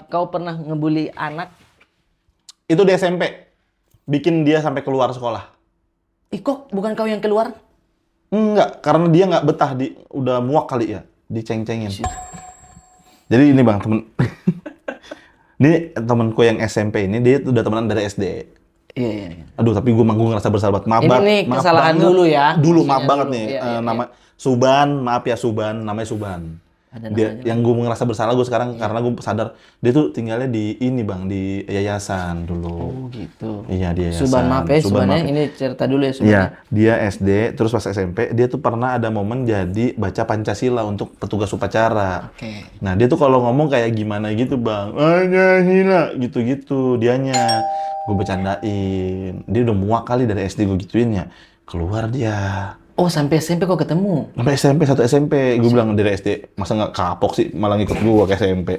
Kau pernah ngebully anak? Itu di SMP. Bikin dia sampai keluar sekolah. Ih, kok bukan kau yang keluar? Enggak, karena dia nggak betah udah muak kali ya, diceng-cengin. Jadi ini bang, ini temenku yang SMP ini dia udah temenan dari SD. Iya. Aduh, tapi gue ngerasa bersahabat. Maaf Ini banget. nih Maaf kesalahan banget. dulu ya. Dulu maaf Maksudnya banget dulu. nih. Iya. Nama Suban, maaf ya Suban, namanya Suban. Ada Dia, namanya. yang gue ngerasa bersalah gue sekarang karena gue sadar dia tuh tinggalnya di ini bang, di yayasan dulu. Oh gitu. Iya di yayasan. Suban maaf ya, Suban, Subannya maaf. ini cerita dulu ya Suban. Iya, dia SD, terus pas SMP, dia tuh pernah ada momen jadi baca Pancasila untuk petugas upacara. Oke. Nah, dia tuh kalau ngomong kayak gimana gitu, Bang. Pancasila, gitu-gitu dianya. Gue bercandain. Dia udah muak kali dari SD gue gituin ya. Keluar dia. Oh sampai SMP kok ketemu? Sampai SMP, satu SMP. Gue bilang dari SD, masa nggak kapok sih malah ngikut gue ke SMP.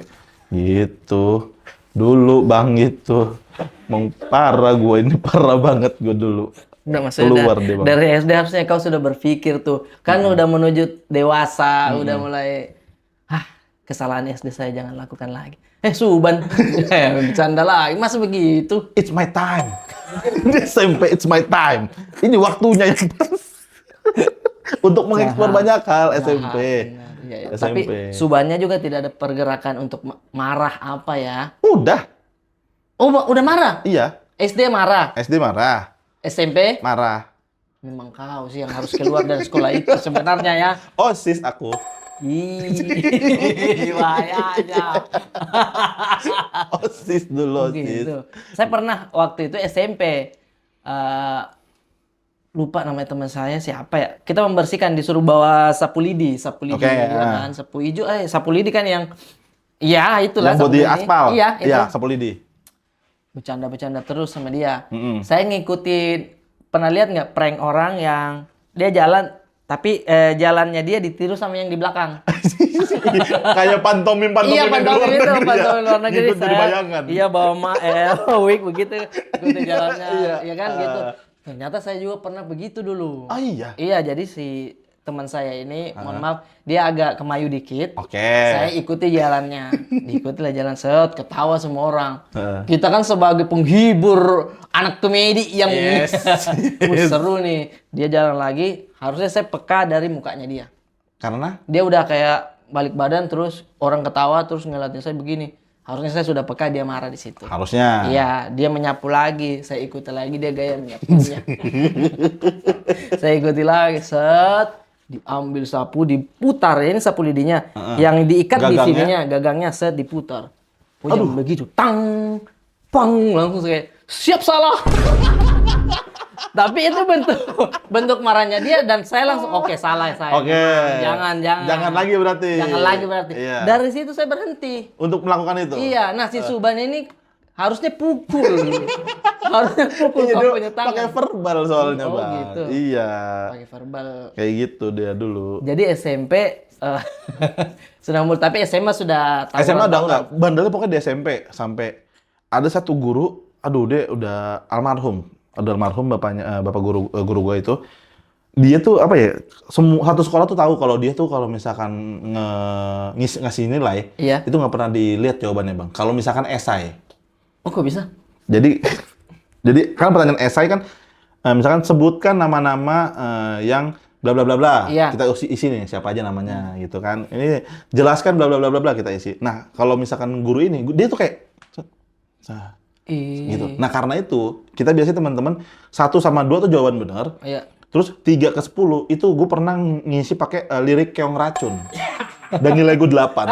Gitu. Dulu, Bang, gitu. Parah gue ini, parah banget gue dulu. Udah maksudnya Keluar dia, Bang. dari SD harusnya kau sudah berpikir tuh. Kan udah menuju dewasa, udah mulai kesalahan SD saya jangan lakukan lagi. Suban, bercanda lagi, masa begitu? It's my time. Di SMP, it's my time. Ini waktunya yang pas. Untuk mengeksplor banyak hal SMP. Iya. SMP. Tapi Subannya juga tidak ada pergerakan untuk marah apa ya? Udah. Oh, udah marah? Iya. SD marah, SD marah. SMP? Marah. Memang kau sih yang harus keluar dari sekolah itu sebenarnya ya. OSIS aku. Ih, bahaya. OSIS dulu, OSIS. Gitu. Saya pernah waktu itu SMP, lupa namanya teman saya siapa ya. Kita membersihkan, disuruh bawa sapu lidi Oke, ya kan, sapu hijau, sapu lidi kan yang, ya itulah Yang sapu buat di lidi. aspal. Iya, itu. Iya, sapu lidi. Bercanda-bercanda terus sama dia. Mm-mm. Saya ngikutin, pernah lihat nggak prank orang yang dia jalan, tapi jalannya dia ditiru sama yang di belakang. Kayak pantomim Iya, yang di pantomim luar itu, negeri. pantomim luar negeri. Ngikut dari bayangan. Iya, bawa wig begitu, ikutin jalannya, Iya. ya kan gitu. Ternyata saya juga pernah begitu dulu. Oh iya. Iya, jadi si teman saya ini, mohon maaf, dia agak kemayu dikit. Oke. Saya ikuti jalannya, diikutilah jalan set, ketawa semua orang. Heeh. Kita kan sebagai penghibur anak komedi yang Yes. Wih, seru nih. Dia jalan lagi, harusnya saya peka dari mukanya dia. Karena Dia udah kayak balik badan terus orang ketawa terus ngeliatin saya begini. Harusnya saya sudah peka, dia marah di situ. harusnya. Iya, dia menyapu lagi, saya ikuti lagi, dia gaya menyapunya. Saya ikuti lagi, set, diambil sapu, diputar, ini sapu lidinya. Yang diikat di Gagangnya? sininya, gagangnya set diputar. Oh, jangan begitu, tang, pang, langsung saya, siap salah. Tapi itu bentuk marahnya dia dan saya langsung oke salah saya. Oke. Jangan lagi berarti. Jangan lagi berarti. Iya. Dari situ saya berhenti. Untuk melakukan itu. Iya, nah si Suban ini harusnya pukul. Harusnya pukul Iya, kau dia punya tangan. pakai verbal soalnya, Oh, Bang. gitu. Iya. Pakai verbal. Kayak gitu dia dulu. Jadi SMP sudah mulai, tapi SMA sudah tawuran. SMA udah enggak. Bandelnya pokoknya di SMP sampai ada satu guru, aduh dia udah almarhum. Ada almarhum bapaknya, bapak guru gua itu. Dia tuh apa ya? Semua satu sekolah tuh tahu kalau dia tuh kalau misalkan ngasih nilai, Iya. itu nggak pernah dilihat jawabannya, Bang. Kalau misalkan esai. Oh, kok bisa? Jadi jadi kan pertanyaan esai kan misalkan sebutkan nama-nama yang bla bla bla bla. Iya. Kita isi nih siapa aja namanya gitu kan. Ini jelaskan bla bla bla bla bla kita isi. Nah, kalau misalkan guru ini dia tuh kayak gitu. Nah, karena itu kita biasanya teman-teman 1 sama 2 tuh jawaban benar. Iya. Terus 3 ke 10 itu gue pernah ngisi pakai lirik Keong Racun. Dan nilai gue 8.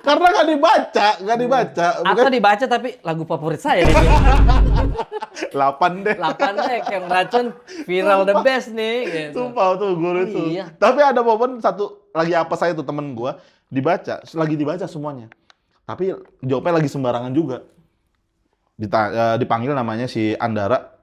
Karena nggak dibaca. Atau dibaca tapi lagu favorit saya nih. 8 deh. 8 deh, yang racun viral the best nih gitu. Sumpah tuh guru itu. Iya. Tapi ada momen satu lagi apa saya tuh temen gua lagi dibaca semuanya. Tapi jawabnya lagi sembarangan juga. Dipanggil namanya si Andara,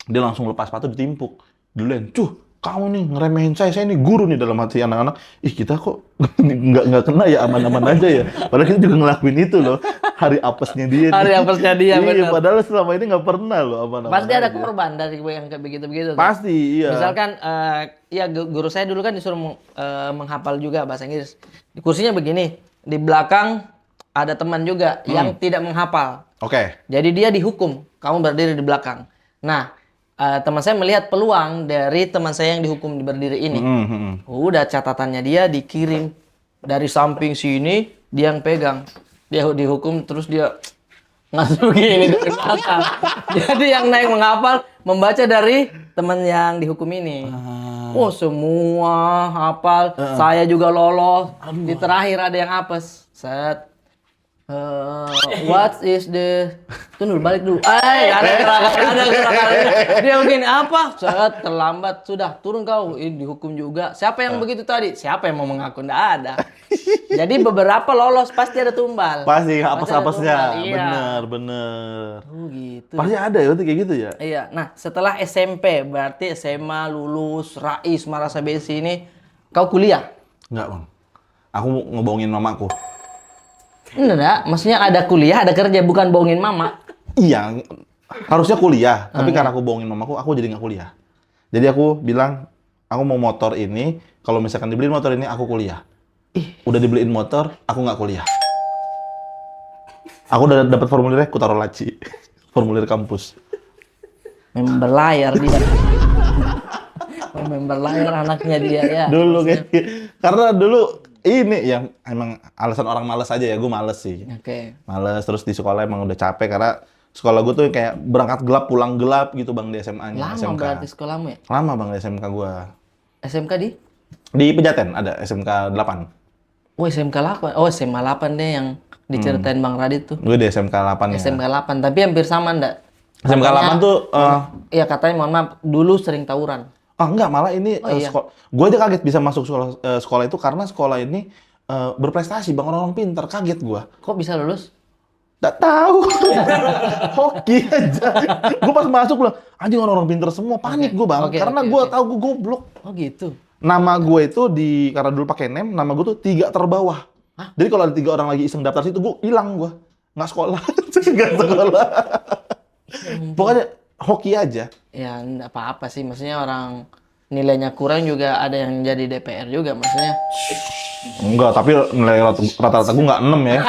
dia langsung lepas sepatu ditimpuk. Duluan, kamu nih ngeremehin saya nih guru nih dalam hati anak-anak. Ih kita kok nggak kena ya, aman-aman aja ya. Padahal kita juga ngelakuin itu loh. Hari apesnya dia. Hari apesnya dia, Iya, bener. padahal selama ini nggak pernah loh aman-aman. Pasti ada aja. korban dari yang kayak begitu-begitu. tuh. Pasti, iya. Misalkan, ya guru saya dulu kan disuruh menghafal juga bahasa Inggris. Di kursinya begini, di belakang ada teman juga yang tidak menghafal. Oke. Jadi dia dihukum, kamu berdiri di belakang. Nah, teman saya melihat peluang dari teman saya yang dihukum berdiri ini. Udah catatannya dia dikirim dari samping sini, dia yang pegang. Dia dihukum terus dia ngasih begini dari belakang. Jadi yang naik menghafal membaca dari teman yang dihukum ini. Oh semua hafal, saya juga lolos. Di terakhir ada yang apes. Set. What is the... Tunggu balik dulu. Ada gerakan. Dia begini apa? Set, terlambat. Sudah, turun kau. Dihukum juga. Siapa yang begitu tadi? Siapa yang mau mengaku? Nggak ada. Jadi beberapa lolos, pasti ada tumbal. Pasti ada apes-apesnya. tumbal, iya. Bener. Oh gitu. Pasti ada ya kayak gitu ya? Iya. Nah, setelah SMP, berarti SMA, lulus, Rais, Marasa Besi ini, kau kuliah? Enggak, Bang. Aku ngebohongin mamaku. Enggak, maksudnya ada kuliah, ada kerja, bukan bohongin mama. Iya, harusnya kuliah. Tapi karena aku bohongin mamaku, aku jadi nggak kuliah. Jadi aku bilang, aku mau motor ini. Kalau misalkan dibeliin motor ini, aku kuliah. Udah dibeliin motor, aku nggak kuliah. Aku udah dapat formulirnya, aku taruh laci. Formulir kampus. Member layar dia. Member layar anaknya dia ya. Dulu kayak karena dulu ini yang emang alasan orang males aja ya, gue males sih. Oke. Males, terus di sekolah emang udah capek karena sekolah gue tuh kayak berangkat gelap, pulang gelap gitu Bang di SMA-nya. Lama SMK. berarti sekolahmu ya? Lama Bang di SMK gue. SMK di? Di Pejaten ada SMK 8. Oh SMK 8. Oh SMA 8 deh yang diceritain Bang Radit tuh. Gue di SMK 8 ya. SMK 8, tapi hampir sama ndak? SMK 8 tuh Iya katanya mohon maaf, dulu sering tawuran. enggak, malah ini Iya. gue aja kaget bisa masuk sekolah itu karena sekolah ini berprestasi Bang, orang-orang pintar, kaget gue. Kok bisa lulus? Nggak tahu. Hoki aja. Gue pas masuk bilang, anjing orang-orang pintar semua, panik gue Bang. Oke, Karena oke, gue oke. tahu gue goblok. Oh gitu. Nama gue itu karena dulu pakai NEM, nama gue tuh 3 terbawah. Jadi kalau ada 3 orang lagi iseng daftar situ, gue hilang gue. Nggak sekolah. Nggak sekolah. Pokoknya hoki aja. Ya enggak apa-apa sih, maksudnya orang nilainya kurang juga ada yang jadi DPR juga maksudnya. Enggak, tapi nilai rata-rata gue nggak 6 ya.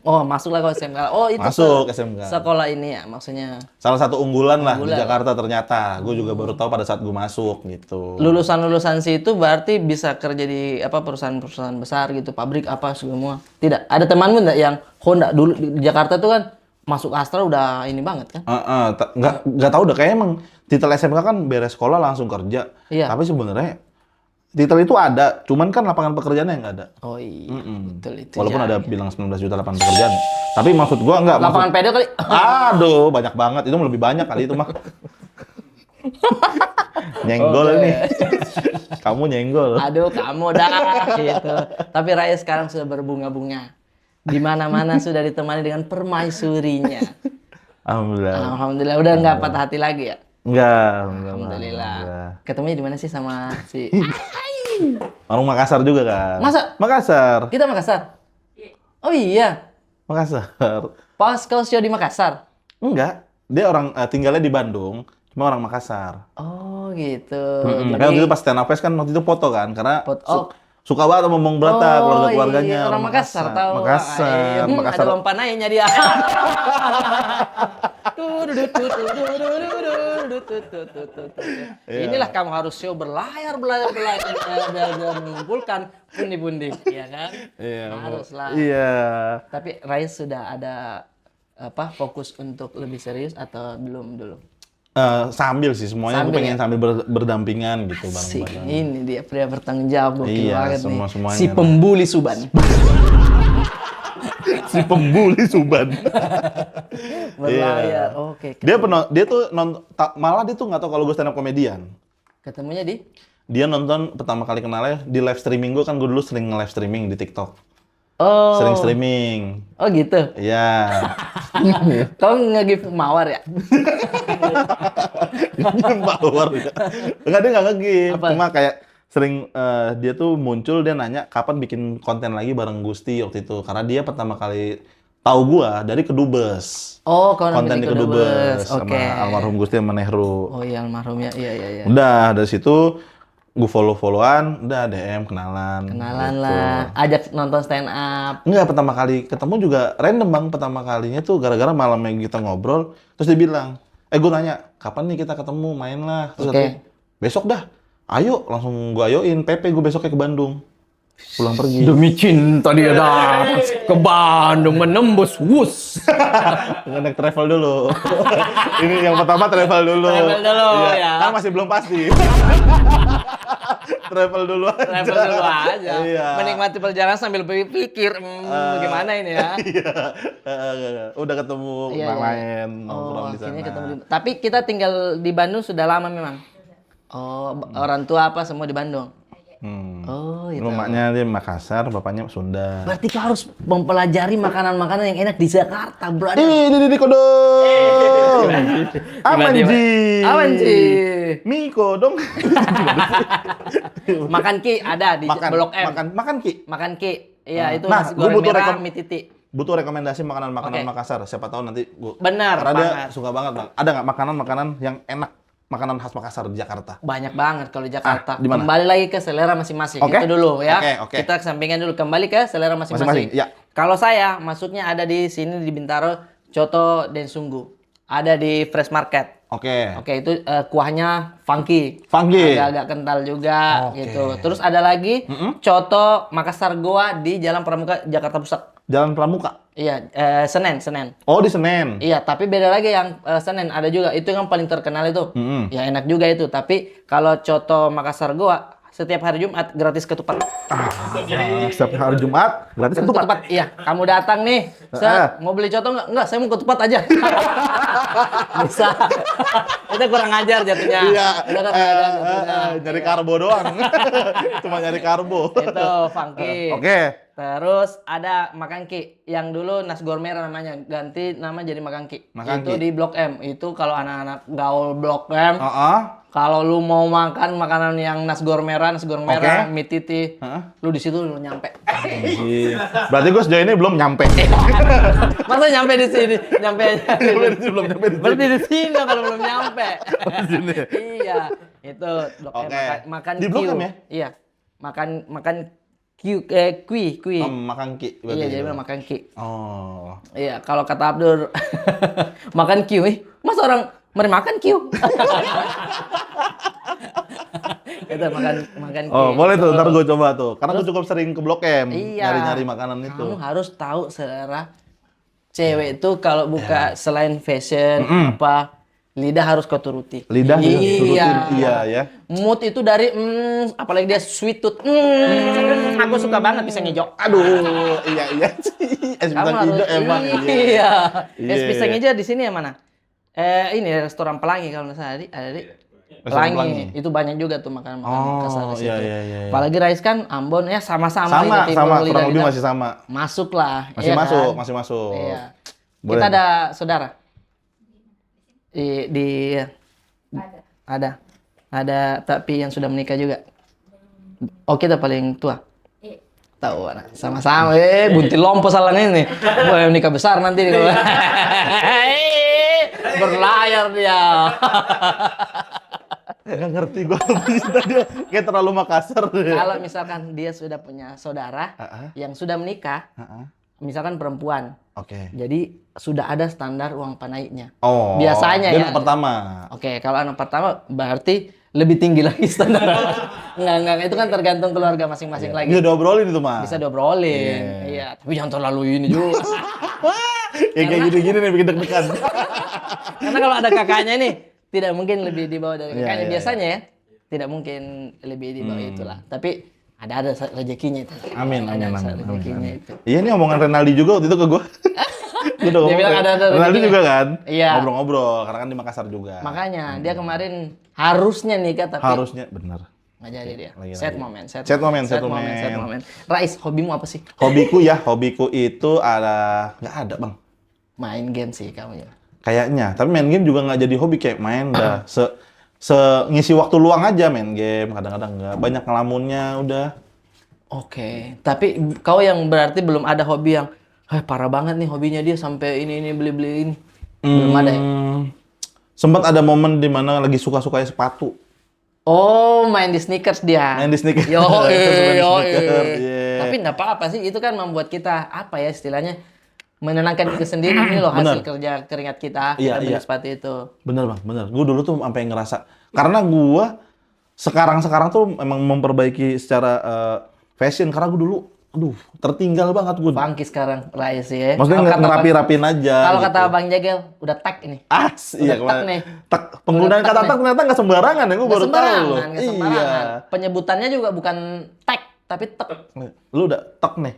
Oh, masuklah kau SMK. Oh, itu Masuk SMK. sekolah ini ya maksudnya. Salah satu unggulan lah di Unggulan. Jakarta ternyata. Gue juga baru tahu pada saat gue masuk gitu. Lulusan-lulusan situ berarti bisa kerja di apa perusahaan-perusahaan besar gitu, pabrik apa semua. Tidak. Ada temanmu enggak yang Honda dulu di Jakarta tuh kan masuk Astra udah ini banget kan? Nggak tahu udah kayak emang titel SMK kan beres sekolah langsung kerja. Iya. Tapi sebenarnya titel itu ada, cuman kan lapangan pekerjaannya yang nggak ada. Oh iya. Betul itu. Walaupun ya. ada bilang 19 juta lapangan pekerjaan. Tapi maksud gua nggak. Lapangan pedo kali. Aduh, banyak banget. Itu lebih banyak kali itu mah. Nyenggol Oke. nih. Kamu nyenggol. Aduh, kamu dah gitu. Tapi Raya sekarang sudah berbunga-bunga. Di mana-mana sudah ditemani dengan permaisurinya. Alhamdulillah. Alhamdulillah udah nggak patah hati lagi ya? Enggak. Alhamdulillah. Ketemunya di mana sih sama si Orang Makassar juga kan? Masa? Makassar. Kita Makassar? Oh iya. Makassar. Pas kau show di Makassar? Enggak. Dia orang tinggalnya di Bandung, cuma orang Makassar. Oh gitu. Kan waktu itu pas stand up fest kan waktu itu foto kan, karena Oh. suka banget sama Mong Brata, keluarga-keluarganya. Iya, orang Makassar tahu. Makassar. Makassar. Ada lompanainya dia. Iya. Inilah kamu harus show berlayar dan mengumpulkan pundi-pundi, ya kan? Iya. Haruslah. Iya. Tapi Rais sudah ada apa fokus untuk lebih serius atau belum dulu? Sambil sih semuanya aku Sambil pengen ya? sambil berdampingan gitu Bang. Sik, ini dia pria bertanggung jawab gokil Iya, banget nih. semuanya Si lah. pembuli Suban. Si pembuli Suban. Berlayar. Oke. Dia tuh malah dia tuh nggak tahu kalau gue stand up komedian. Ketemunya di Dia nonton pertama kali kenalnya di live streaming gue kan, gue dulu sering nge-live streaming di TikTok. Oh. Sering streaming. Oh gitu. Iya. Kau nge-give mawar ya? Power. Enggak, dia nggak nge-give. Apa? Cuma kayak sering dia tuh muncul, dia nanya kapan bikin konten lagi bareng Gusti waktu itu. Karena dia pertama kali tahu gua dari Kedubes. Oh, kau Konten di Kedubes sama Oke. almarhum Gusti sama Nehru. Oh iya almarhum ya. Iya iya iya. Udah dari situ gue follow-followan, udah DM kenalan. Kenalan gitu. lah, ajak nonton stand up. Enggak, pertama kali ketemu juga random bang. Pertama kalinya tuh gara-gara malamnya kita ngobrol, terus dia bilang, gue nanya, kapan nih kita ketemu, main lah. Terus Oke. katanya, besok dah, ayo, langsung gue ayoin, PP gue besoknya ke Bandung. Pulang pergi. Demi cinta dia datang ke Bandung menembus wus. Naik travel dulu. Ini yang pertama travel dulu. Travel dulu, Iya, ya. kan masih belum pasti. Travel dulu aja. Travel dulu aja. Iya. Menikmati perjalanan sambil berpikir, bagaimana ini ya? Iya. Udah ketemu, Iya, iya. main, Oh, nongkrong di akhirnya sana. ketemu Tapi kita tinggal di Bandung sudah lama memang. Oh, orang tua apa semua di Bandung? Oh, itu. Rumahnya di Makassar, bapaknya Sunda. Berarti kau harus mempelajari makanan-makanan yang enak di Jakarta, brother. Ini kodong. Aman Tiba-tiba. ji. Aman, Ji. Mie kodong. Makan ki ada di Blok M. Makan ki. Makan ki. Iya, itu Nah, nasi gua goreng butuh merah, mie titik. Butuh rekomendasi makanan-makanan Oke. Makassar. Siapa tahu nanti gua. Benar Karena dia banget. suka banget bang. Ada nggak makanan-makanan yang enak, makanan khas Makassar di Jakarta? Banyak banget kalau di Jakarta. di mana? Kembali lagi ke selera masing-masing. Oke. Itu dulu ya. Oke, oke. Kita kesampingkan dulu. Kembali ke selera masing-masing. Masing-masing, ya. Kalau saya, masuknya ada di sini di Bintaro, Coto dan Sungguh. Ada di Fresh Market. Oke. Oke, itu kuahnya funky. Funky. Agak-agak kental juga Oke. gitu. Terus ada lagi Coto Makassar Goa di Jalan Pramuka, Jakarta Pusat. Jalan Pramuka. Iya, Senen. Oh di Senen. Iya, tapi beda lagi yang Senen ada juga. Itu yang paling terkenal itu. Ya enak juga itu. Tapi kalau Coto Makassar Goa setiap hari Jumat gratis ketupat. Setiap hari Jumat gratis ketupat. Iya, kamu datang nih. Set, mau beli coto nggak? Nggak, saya mau ketupat aja. Bisa. Itu kurang ajar jatuhnya. Iya. Itu kurang ajar jatuhnya. Nyari karbo doang. Cuma nyari karbo. Itu funky. Oke. Terus ada Makan Ki yang dulu Nasgor Merah namanya, ganti nama jadi Makan Ki. Makan Itu Ki. di Blok M. Itu kalau anak-anak gaul Blok M, kalau lu mau makan makanan yang Nasgor Merah, Oke. mie titi, lu di situ lu nyampe. Berarti gue sejauh ini belum nyampe. Masa nyampe di sini? Nyampe aja. Belum nyampe di Berarti di sini kalau belum nyampe. di sini. Iya, itu Blok M Oke. makan Di Blok Q. M ya? Iya. Makan kui. Makan ki. berarti Iya, jadi gitu. makan ki. Oh. Iya, kalau kata Abdur makan Q, masa orang makan Q? Itu makan Q. Oh, boleh tuh, ntar gue coba tuh. Karena gue cukup sering ke Blok M, Iya. nyari-nyari makanan itu. Kamu harus tahu selera cewek itu kalau buka selain fashion apa lidah harus kau turuti. Lidah juga iya. turutin, iya ya. Mood itu dari apalagi dia sweet tooth. Aku suka banget pisang hijau. Aduh, iya sih. Es pisang hijau emang. Iya. Iya. Es pisang hijau di sini yang mana? Ini restoran Pelangi kalau nggak salah ada di Restoran Pelangi. Pelangi. Itu banyak juga tuh makanan Makassar di situ. iya. Apalagi Rais kan Ambon ya sama-sama Sama, itu, timur, kurang lidah, lebih lidah. masih sama. Masuk lah. Masih iya masuk, kan? masih masuk. Iya. Boleh. Kita ada saudara. Di ada tapi yang sudah menikah juga. Oh, kita paling tua. Tahu anak sama-sama buntil lompo salahnya ini. Wah, nikah besar nanti nih kalau. Berlayar dia. Nggak ngerti gue dia kayak terlalu Makassar. Kalau misalkan dia sudah punya saudara yang sudah menikah, misalkan perempuan. Oke. Jadi sudah ada standar uang panaiknya. Oh. Biasanya dia ya. anak pertama. Oke, kalau anak pertama berarti lebih tinggi lagi standar. Enggak, itu kan tergantung keluarga masing-masing lagi. Bisa diobrolin itu mah. Bisa diobrolin. Iya, tapi jangan terlalu ini juga. Ya kayak gini-gini nih bikin deg-degan. Karena kalau ada kakaknya nih, tidak mungkin lebih di bawah dari Iya, kakaknya. iya, Biasanya ya, tidak mungkin lebih di bawah itulah. Tapi ada rezekinya itu. Amin. Rezekinya itu. Iya nih omongan Renaldi juga waktu itu ke gue. Gue udah ngomong bilang kayak, ada Renaldi rezekinya. juga kan? Iya. Ngobrol-ngobrol, karena kan di Makassar juga. Makanya dia kemarin harusnya nikah tapi Harusnya, benar. nggak jadi dia. Lagi. Sad moment. Sad moment. Rais, hobimu apa sih? Hobiku itu ada, nggak ada bang. Main game sih kamu ya. Kayaknya, tapi main game juga nggak jadi hobi kayak main dah. Ngisi waktu luang aja main game, kadang-kadang nggak. Banyak ngelamunnya udah. Oke, tapi kau yang berarti belum ada hobi yang, parah banget nih hobinya dia sampai ini beli-beli ini. Belum ada ya? Sempat ada momen di mana lagi suka-sukanya sepatu. Oh, main di sneakers dia. Main di sneakers. Yo, Main di yo. sneakers, yeah. Tapi enggak apa-apa sih, itu kan membuat kita apa ya istilahnya menenangkan diri sendiri ini loh hasil Bener. kerja keringat kita. Iya, Kita beli iya. sepatu itu. Bener bang, bener. Gue dulu tuh sampai ngerasa karena gue sekarang tuh memang memperbaiki secara fashion karena gue dulu, aduh, tertinggal banget gue. Funky sekarang Rais ya. Maksudnya Kalau kata ngerapi-rapin aja. Kalau gitu. kata Bang Jagel, udah tag ini. Iya Udah tak kemarin. nih. Tak, penggunaan Udah tak kata nih. tak ternyata nggak sembarangan ya, gue Nggak baru tahu sembarangan, loh. nggak sembarangan. Iya. Penyebutannya juga bukan tag, tapi tek. Lu udah tek nih.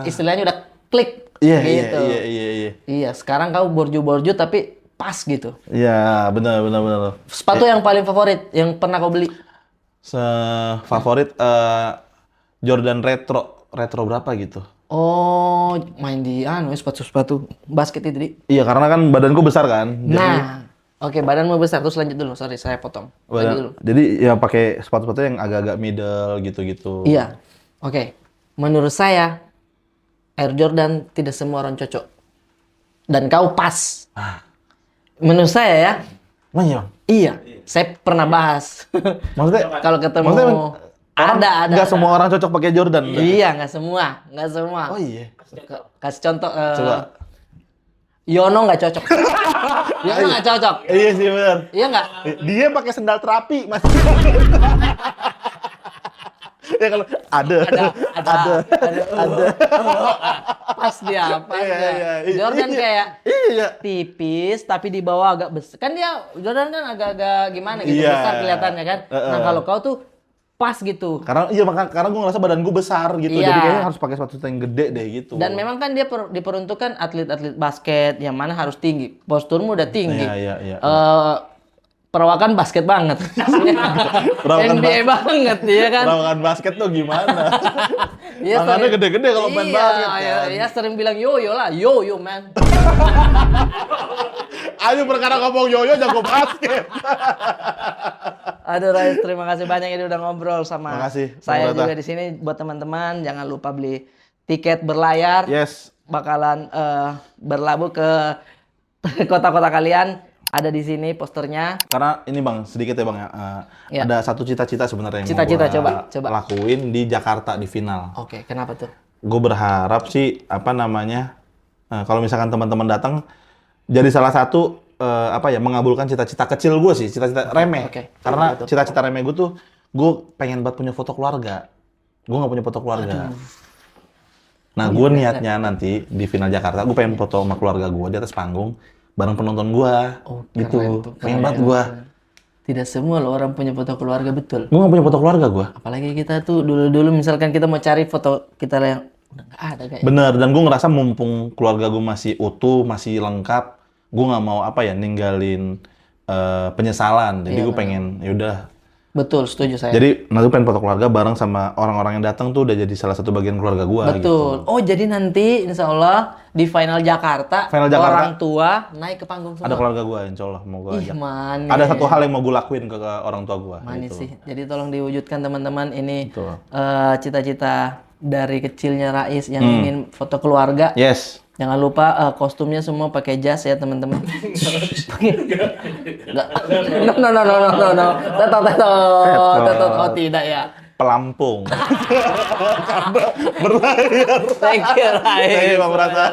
Istilahnya udah klik. Iya, gitu. iya. Iya, sekarang kau borju-borju tapi pas gitu. Iya, benar. Sepatu yang paling favorit yang pernah kau beli? Favorit Jordan Retro berapa gitu? Oh, main di sepatu basket itu, Di. Iya, karena kan badanku besar kan. Nah, oke, badanmu besar. Terus lanjut dulu. Sorry, saya potong. Lanjut dulu. Jadi ya pakai sepatu-sepatu yang agak-agak middle gitu-gitu. Iya. Oke. Menurut saya Air Jordan tidak semua orang cocok. Dan kau pas. Menurut saya ya. Emang iya, Bang? Iya. Saya pernah bahas. Maksudnya Kalau ketemu maksudnya ada. Nggak semua orang cocok pakai Jordan. Iya, nggak semua. Oh iya. Kasih contoh. Coba. Yono nggak cocok. Yono nggak cocok. Iya sih benar. Iya nggak? Dia pakai sendal terapi, Mas. Ya kalau ada. Pas dia. Iya. Jordan Iya. kayak Iya. tipis tapi di bawah agak besar. Kan dia Jordan kan agak-agak gimana gitu Iya. besar kelihatannya kan. Nah, kalau kau tuh pas gitu. Karena karena gue ngerasa badan gue besar gitu. Iya. Jadi kayaknya harus pakai sepatu yang gede deh gitu. Dan memang kan dia diperuntukkan atlet-atlet basket yang mana harus tinggi. Posturmu udah tinggi. Iya. Perawakan basket banget. Perawakan NBA banget ya kan. Perawakan basket tuh gimana? Iya, Tangannya sering- gede-gede kalau main basket kan. Iya, sering bilang yo-yo lah. Yo-yo, man. Ayo perkara ngomong yoyo jago basket. Aduh, Rais, terima kasih banyak ini udah ngobrol sama Makasih, saya Bang Rata. juga di sini. Buat teman-teman, jangan lupa beli tiket berlayar. Yes. Bakalan berlabuh ke kota-kota kalian. Ada di sini posternya. Karena ini Bang, sedikit ya Bang ya. Iya. Ada satu cita-cita sebenarnya yang Cita-cita, mau gua coba. lakuin di Jakarta di final. Oke, kenapa tuh? Gue berharap sih kalau misalkan teman-teman datang jadi salah satu mengabulkan cita-cita kecil gue sih, cita-cita remeh. Oke. Karena Betul. cita-cita remeh gue tuh gue pengen banget punya foto keluarga. Gue nggak punya foto keluarga. Nah, gue niatnya nanti di final Jakarta gue pengen foto sama keluarga gue di atas panggung bareng penonton gue. Oh, Gitu. keren tuh, Pengen keren. banget gue. Tidak semua loh orang punya foto keluarga, betul. Gue nggak punya foto keluarga gue. Apalagi kita tuh dulu-dulu misalkan kita mau cari foto kita yang udah nggak ada kayaknya. Bener, dan gue ngerasa mumpung keluarga gue masih utuh, masih lengkap, gue nggak mau ninggalin penyesalan. Jadi Iya, gue pengen, yaudah. Betul, setuju saya. Jadi nanti pengen foto keluarga bareng sama orang-orang yang datang tuh udah jadi salah satu bagian keluarga gue. Betul. Gitu. Oh, jadi nanti insya Allah di final Jakarta, Final Jakarta. orang tua naik ke panggung semua. Ada keluarga gue, insya Allah mau gue Ih, ajak. manis. Ada satu hal yang mau gue lakuin ke orang tua gue. Manis gitu. sih. Jadi tolong diwujudkan teman-teman ini Betul. cita-cita dari kecilnya Rais yang Hmm. ingin foto keluarga. Yes. Jangan lupa kostumnya semua pakai jas ya teman-teman. Nggak. No. Tetot. Oh tidak ya. Pelampung. Karena berlayar. Thank you, Rais. Thank you, Bang Rata.